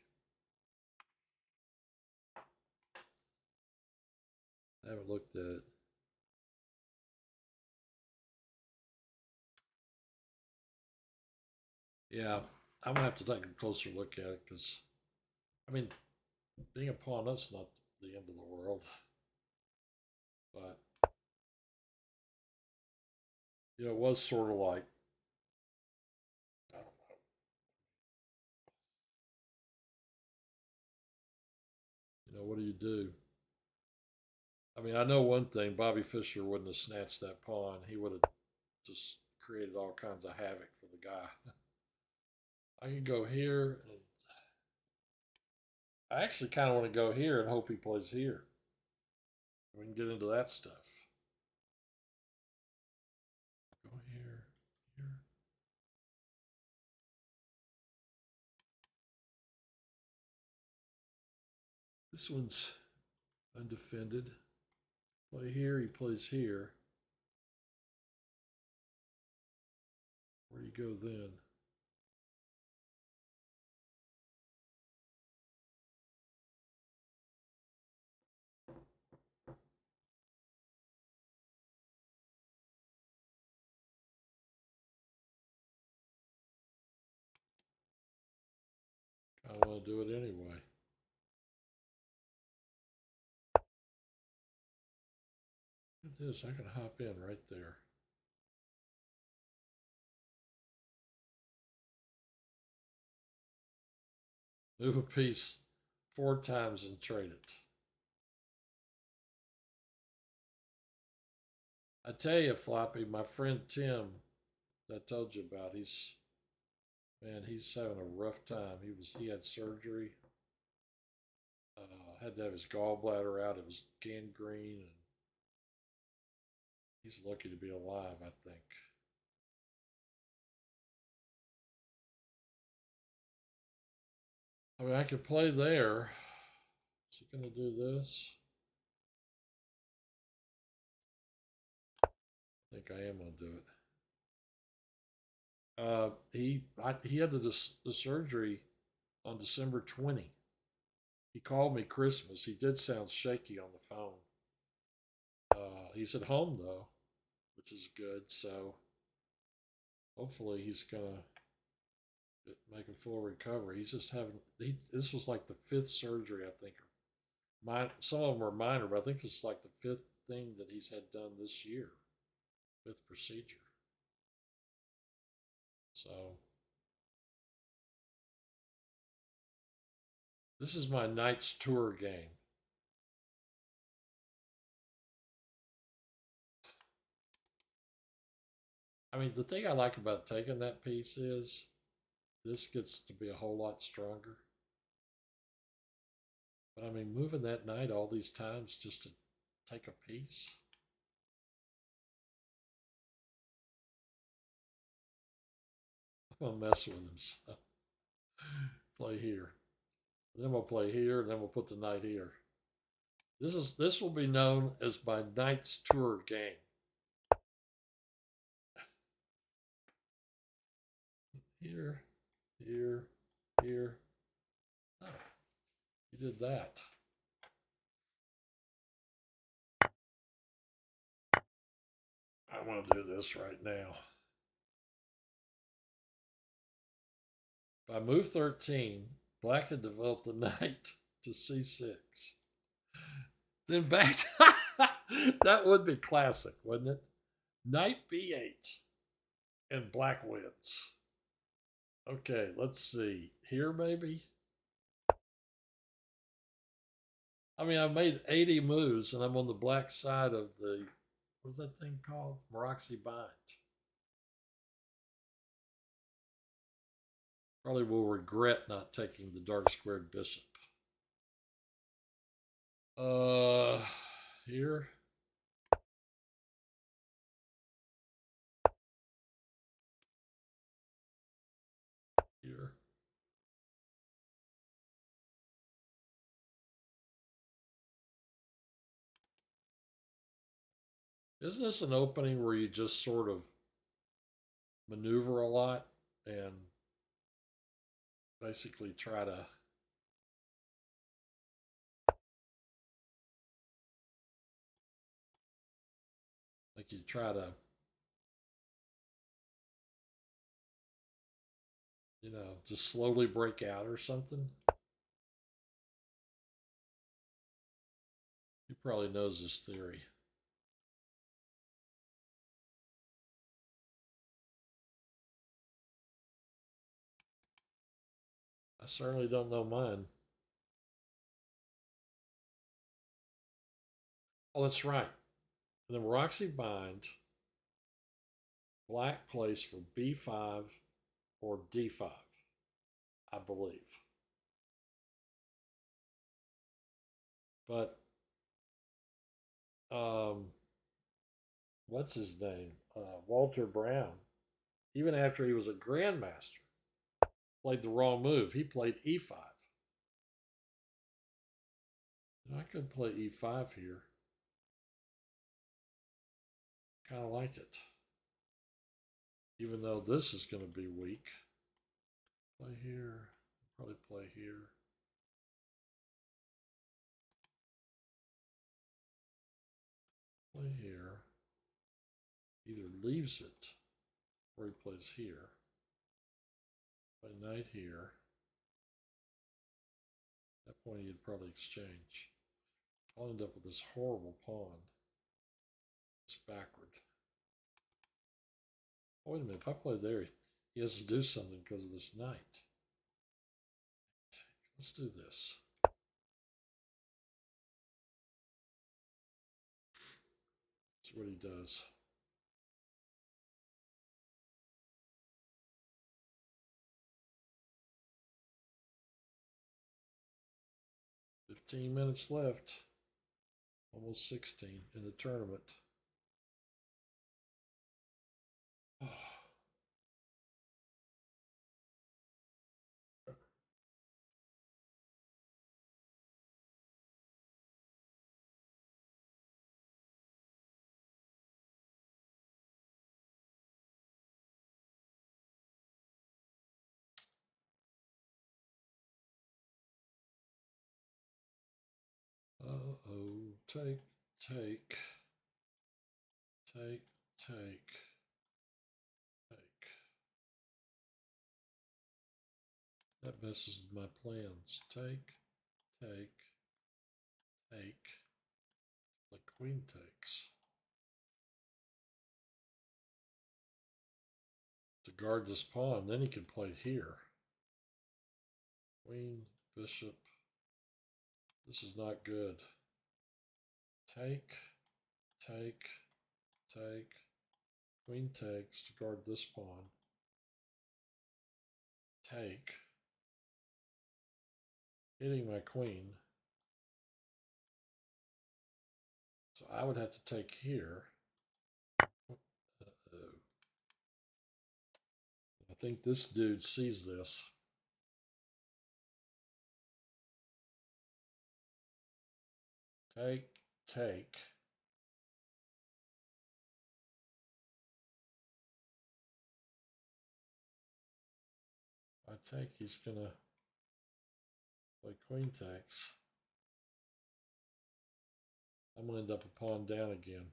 I haven't looked at it. Yeah, I'm gonna have to take a closer look at it because, I mean, being a pawn up's not the end of the world, but it was sort of like, I don't know. What do you do? I mean, I know one thing: Bobby Fischer wouldn't have snatched that pawn. He would have just created all kinds of havoc for the guy. I can go here, and I actually kind of want to go here and hope he plays here. We can get into that stuff. Go here, here. This one's undefended. Play here, he plays here. Where do you go then? I want to do it anyway. Look at this, I can hop in right there. Move a piece 4 times and trade it. I tell you, Floppy, my friend Tim, that I told you about, he's having a rough time. He had surgery, had to have his gallbladder out. It was gangrene, and he's lucky to be alive, I think. I mean, I could play there. Is he going to do this? I think I am going to do it. He had the surgery on December 20. He called me Christmas. He did sound shaky on the phone. He's at home though, which is good. So hopefully he's gonna make a full recovery. He's just having this was like the 5th surgery, I think. Some of them are minor, but I think it's like the 5th thing that he's had done this year. 5th procedure. So this is my Knights Tour game. I mean, the thing I like about taking that piece is this gets to be a whole lot stronger. But I mean, moving that knight all these times just to take a piece. I'm gonna mess with him. So. Play here. Then we'll play here, and then we'll put the knight here. This will be known as my Knights Tour game. Here, here, here. Oh, he did that. I want to do this right now. By move 13, black had developed the knight to c6. Then back to that would be classic, wouldn't it? Knight b8 and black wins. Okay, let's see. Here maybe? I mean, I've made 80 moves and I'm on the black side of the, what's that thing called? Maroczy bind. Probably will regret not taking the dark squared bishop. Here. Here. Isn't this an opening where you just sort of maneuver a lot and basically try to like you try to just slowly break out or something. He probably knows this theory. I certainly don't know mine. Oh, that's right. And then Roxy bind, black plays for b5 or d5, I believe. But what's his name? Walter Brown, even after he was a grandmaster, played the wrong move. He played e5. I could play e5 here. Kind of like it. Even though this is going to be weak. Play here. Probably play here. Play here. Either leaves it or he plays here. Play knight here. At that point, he'd probably exchange. I'll end up with this horrible pawn. It's backward. Oh, wait a minute. If I play there, he has to do something because of this knight. Let's do this. See what he does. "15 minutes left. Almost 16 in the tournament." Uh-oh. Take, take, take, take, take. That messes with my plans. Take, take, take. Like queen takes. To guard this pawn, then he can play here. Queen, bishop. This is not good. Take, take, take. Queen takes to guard this pawn. Take. Hitting my queen. So I would have to take here. Uh-oh. I think this dude sees this. Take, take. If I take, he's gonna play queen takes. I'm gonna end up a pawn down again.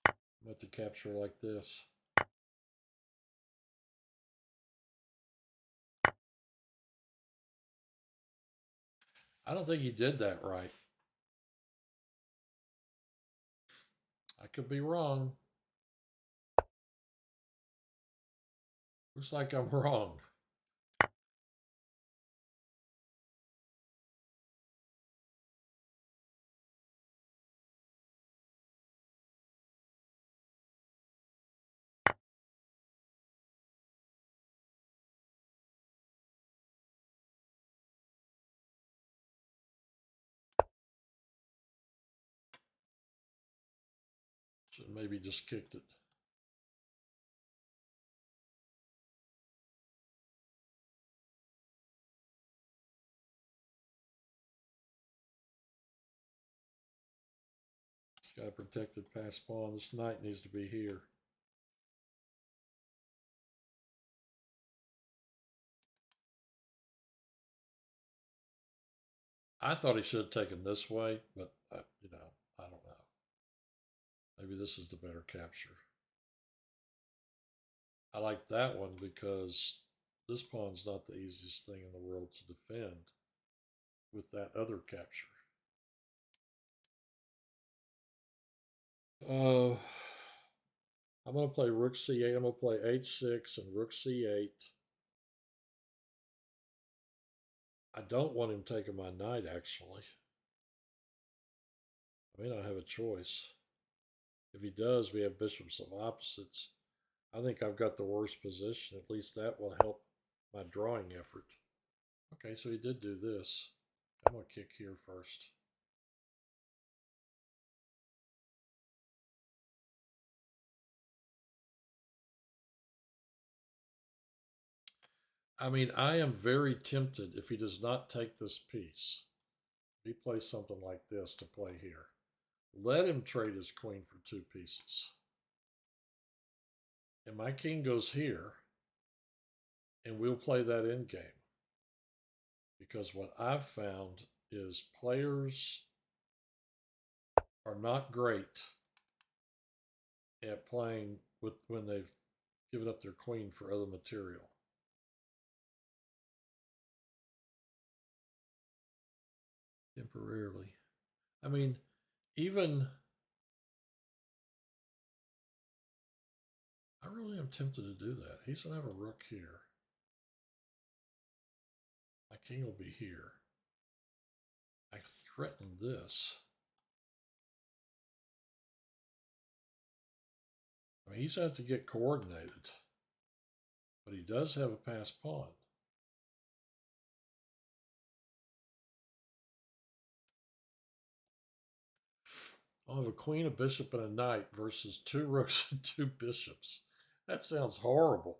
I'm gonna have to capture like this. I don't think he did that right. I could be wrong. Looks like I'm wrong. Should maybe just kicked it. He's got a protected pass pawn. This knight needs to be here. I thought he should have taken this way, but you know, I don't know. Maybe this is the better capture. I like that one because this pawn's not the easiest thing in the world to defend with that other capture. I'm going to play rook c8. I'm going to play h6 and rook c8. I don't want him taking my knight, actually. I may not have a choice. If he does, we have bishops of opposites. I think I've got the worst position. At least that will help my drawing effort. Okay, so he did do this. I'm going to kick here first. I mean, I am very tempted if he does not take this piece. He plays something like this to play here. Let him trade his queen for 2 pieces. And my king goes here, and we'll play that end game. Because what I've found is players are not great at playing with when they've given up their queen for other material. Temporarily. I mean, even I really am tempted to do that. He's going to have a rook here. My king will be here. I threaten this. I mean, he's going to have to get coordinated. But he does have a passed pawn. I'll have a queen, a bishop, and a knight versus 2 rooks and 2 bishops. That sounds horrible.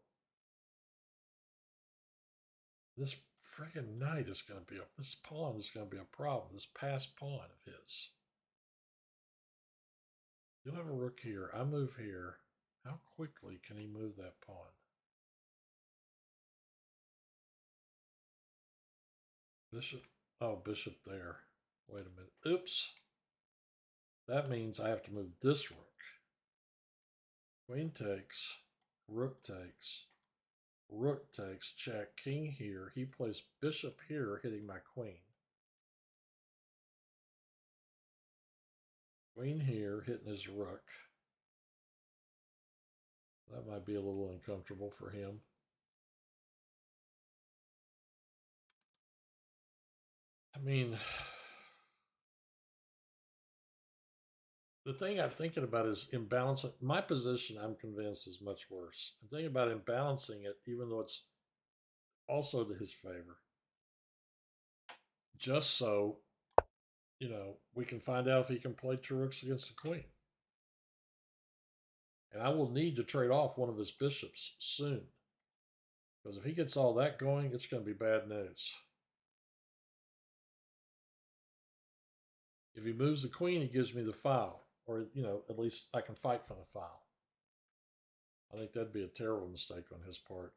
This freaking knight is going to be this pawn is going to be a problem. This passed pawn of his. You'll have a rook here. I move here. How quickly can he move that pawn? Bishop. Oh, bishop there. Wait a minute. Oops. That means I have to move this rook. Queen takes. Rook takes. Rook takes. Check. King here. He plays bishop here, hitting my queen. Queen here, hitting his rook. That might be a little uncomfortable for him. I mean, the thing I'm thinking about is imbalancing. My position, I'm convinced, is much worse. I'm thinking about imbalancing it, even though it's also to his favor. Just so, we can find out if he can play 2 rooks against the queen. And I will need to trade off one of his bishops soon. Because if he gets all that going, it's going to be bad news. If he moves the queen, he gives me the file. Or, at least I can fight for the file. I think that'd be a terrible mistake on his part.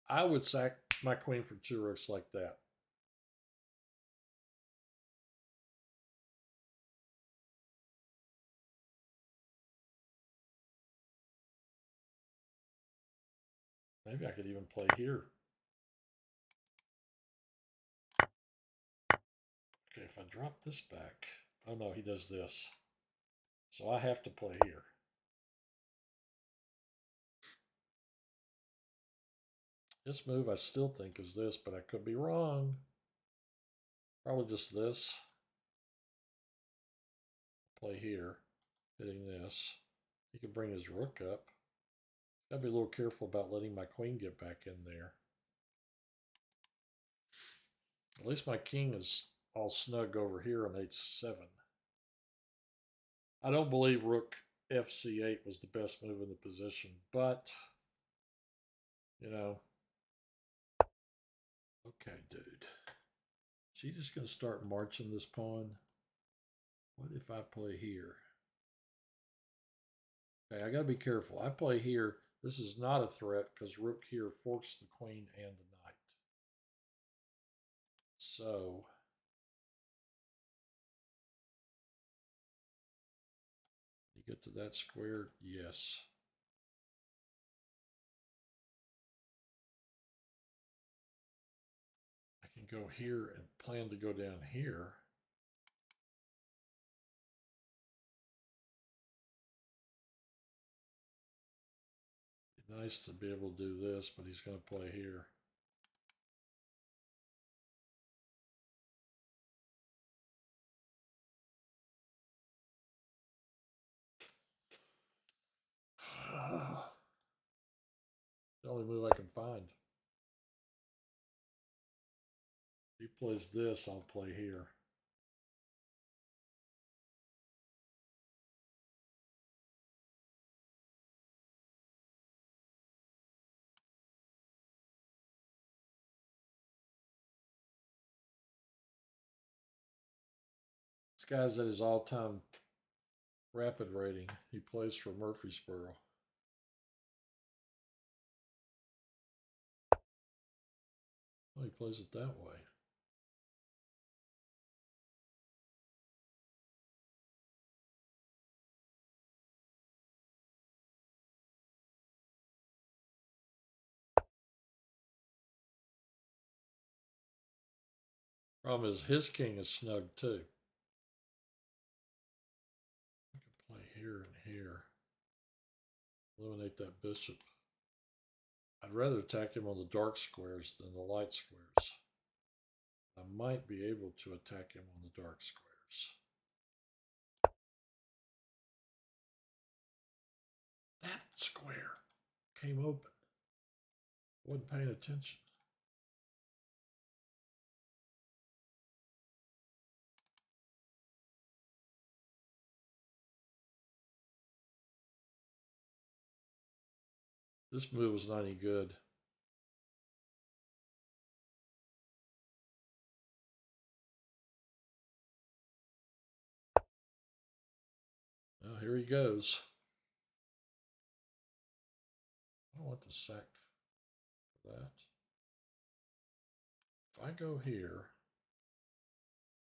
I would sack my queen for 2 rooks like that. Maybe I could even play here. Okay, if I drop this back. Oh no, he does this. So I have to play here. This move I still think is this, but I could be wrong. Probably just this. Play here, hitting this. He could bring his rook up. Gotta be a little careful about letting my queen get back in there. At least my king is all snug over here on h7. I don't believe rook fc8 was the best move in the position, but, okay, dude. Is he just going to start marching this pawn? What if I play here? Okay, I got to be careful. I play here. This is not a threat because rook here forks the queen and the knight. So, you get to that square? Yes. go here and plan to go down here. Be nice to be able to do this, but he's going to play here. The only move I can find. If he plays this, I'll play here. This guy's at his all-time rapid rating. He plays for Murfreesboro. Oh, he plays it that way. Problem is, his king is snug too. I can play here and here. Eliminate that bishop. I'd rather attack him on the dark squares than the light squares. I might be able to attack him on the dark squares. That square came open. Wasn't paying attention. This move was not any good. Well, here he goes. I don't want to sack for that. If I go here,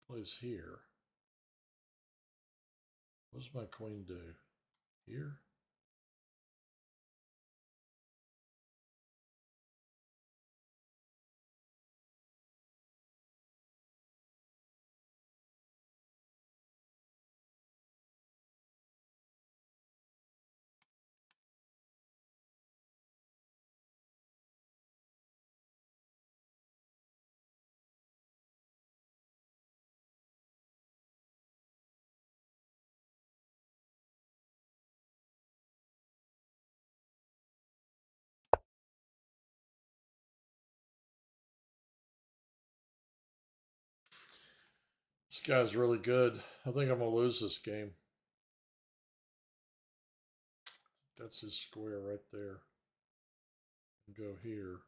plays here, what does my queen do? Here? This guy's really good. I think I'm going to lose this game. That's his square right there. Go here.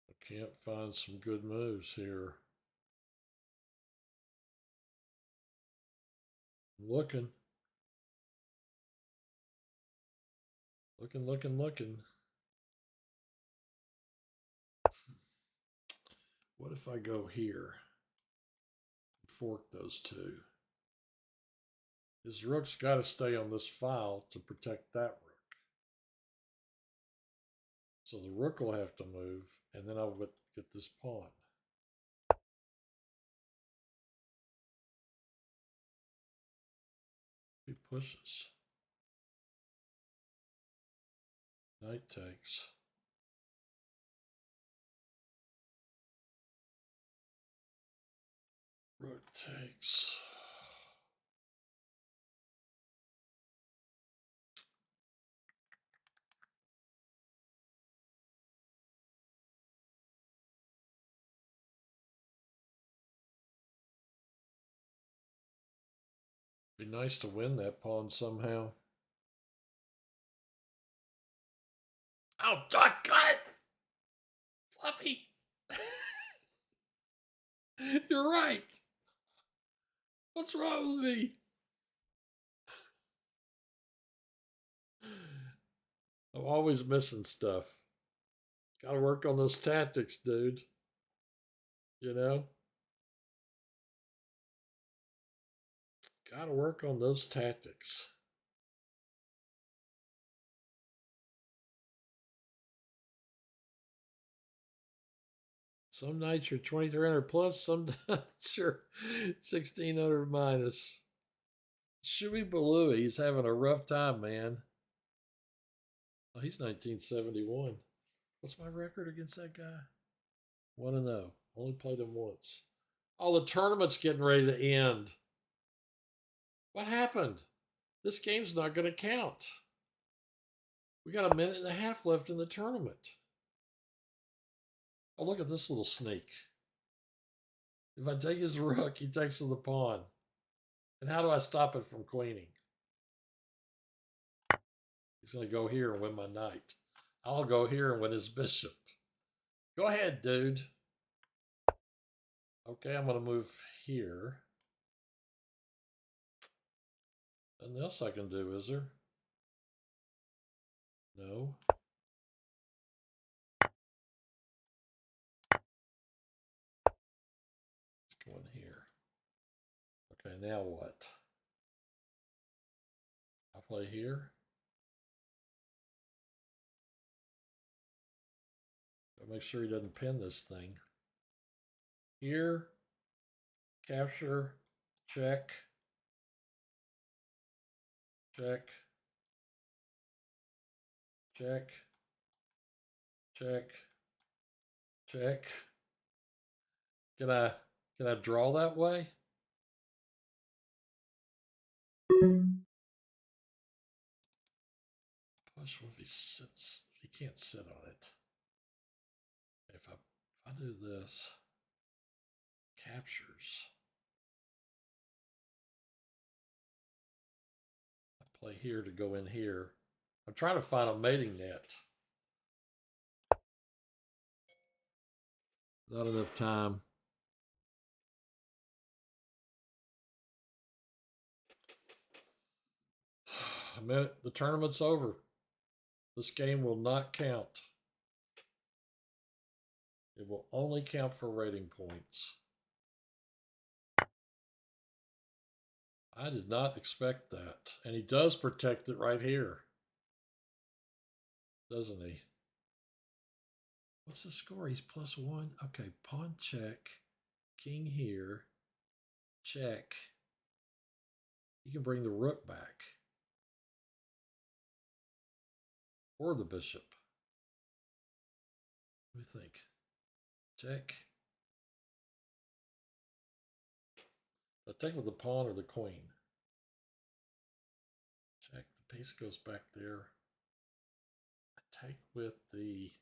I can't find some good moves here. I'm looking. Looking. What if I go here? Fork those two. His rook's got to stay on this file to protect that rook. So the rook will have to move, and then I'll get this pawn. He pushes. Knight takes. Rook takes. Be nice to win that pawn somehow. Oh, doggone it! Fluffy! You're right. What's wrong with me? I'm always missing stuff. Gotta work on those tactics, dude. You know? Gotta work on those tactics. Some nights you're 2,300 plus, some nights you're 1,600 minus. Shuey Balui, he's having a rough time, man. Oh, he's 1971. What's my record against that guy? 1-0. Only played him once. Oh, the tournament's getting ready to end. What happened? This game's not going to count. We got a minute and a half left in the tournament. Oh, look at this little sneak. If I take his rook, he takes with the pawn. And how do I stop it from queening? He's going to go here and win my knight. I'll go here and win his bishop. Go ahead, dude. Okay, I'm going to move here. Nothing else I can do, is there? No. Let's go in here. Okay, now what? I play here. I'll make sure he doesn't pin this thing. Here, capture, check, check, check, check, check. Can I draw that way? Push if he sits. He can't sit on it. If I do this, captures. I play here to go in here. I'm trying to find a mating net. Not enough time. A minute. The tournament's over. This game will not count. It will only count for rating points. I did not expect that. And he does protect it right here. Doesn't he? What's the score? He's +1. Okay, pawn check. King here. Check. You can bring the rook back. Or the bishop. Let me think. Check. I take with the pawn or the queen. Check. The piece goes back there. I take with the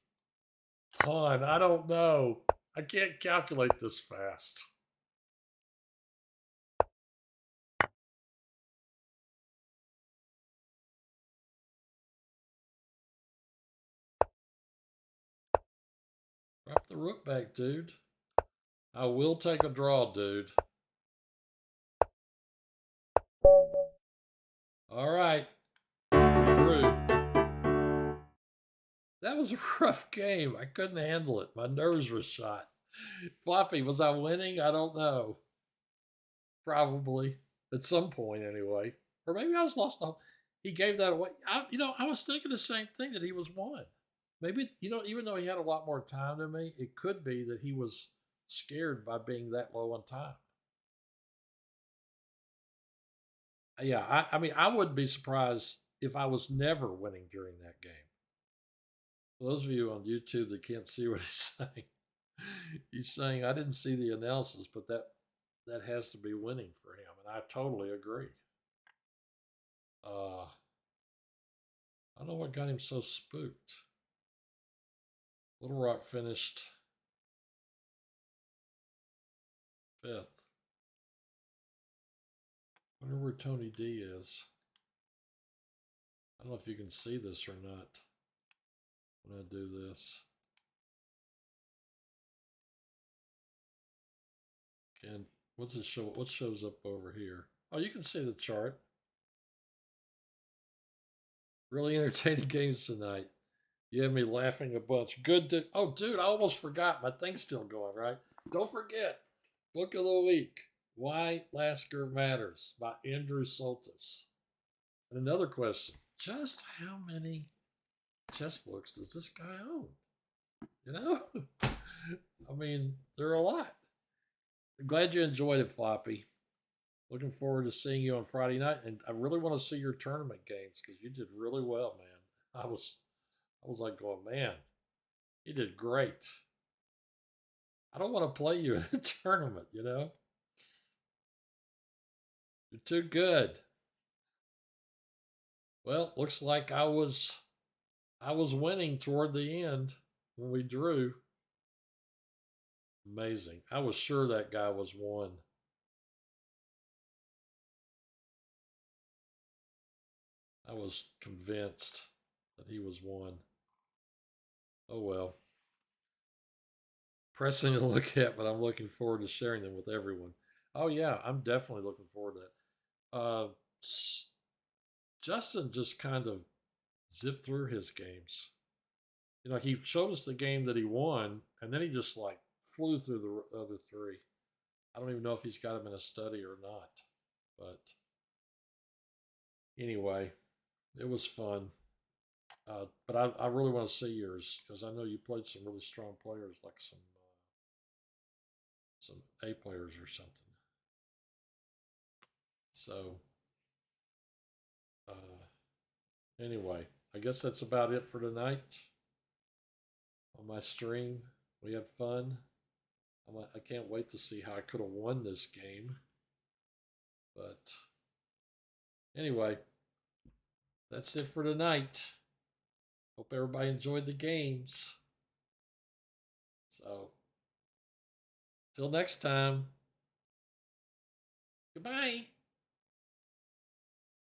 pawn. I don't know. I can't calculate this fast. Drop the rook back, dude. I will take a draw, dude. All right. Through. That was a rough game. I couldn't handle it. My nerves were shot. Floppy, was I winning? I don't know. Probably. At some point, anyway. Or maybe I was lost. He gave that away. I was thinking the same thing, that he was won. Maybe, even though he had a lot more time than me, it could be that he was scared by being that low on time. Yeah, I mean, I wouldn't be surprised if I was never winning during that game. For those of you on YouTube that can't see what he's saying, he's saying, I didn't see the analysis, but that has to be winning for him, and I totally agree. I don't know what got him so spooked. Little Rock finished 5th. Wonder where Tony D is. I don't know if you can see this or not when I do this. And what's it show? What shows up over here? Oh, you can see the chart. Really entertaining games tonight. You had me laughing a bunch. Good. Oh, dude, I almost forgot. My thing's still going, right? Don't forget. Book of the week. Why Lasker Matters by Andrew Soltis. And another question. Just how many chess books does this guy own? You know? I mean, there are a lot. I'm glad you enjoyed it, Floppy. Looking forward to seeing you on Friday night, and I really want to see your tournament games because you did really well, man. I was like going, man, he did great. I don't want to play you in a tournament, you know. You're too good. Well, looks like I was winning toward the end when we drew. Amazing. I was sure that guy was one. I was convinced that he was one. Oh well. Pressing to look at, but I'm looking forward to sharing them with everyone. Oh yeah, I'm definitely looking forward to that. Justin just kind of zipped through his games. You know, he showed us the game that he won, and then he just like flew through the other three. I don't even know if he's got them in a study or not. But anyway, it was fun. But I really want to see yours because I know you played some really strong players, like some A players or something. So anyway, I guess that's about it for tonight on my stream. We had fun. I can't wait to see how I could have won this game. But anyway, that's it for tonight. Hope everybody enjoyed the games. So, till next time. Goodbye.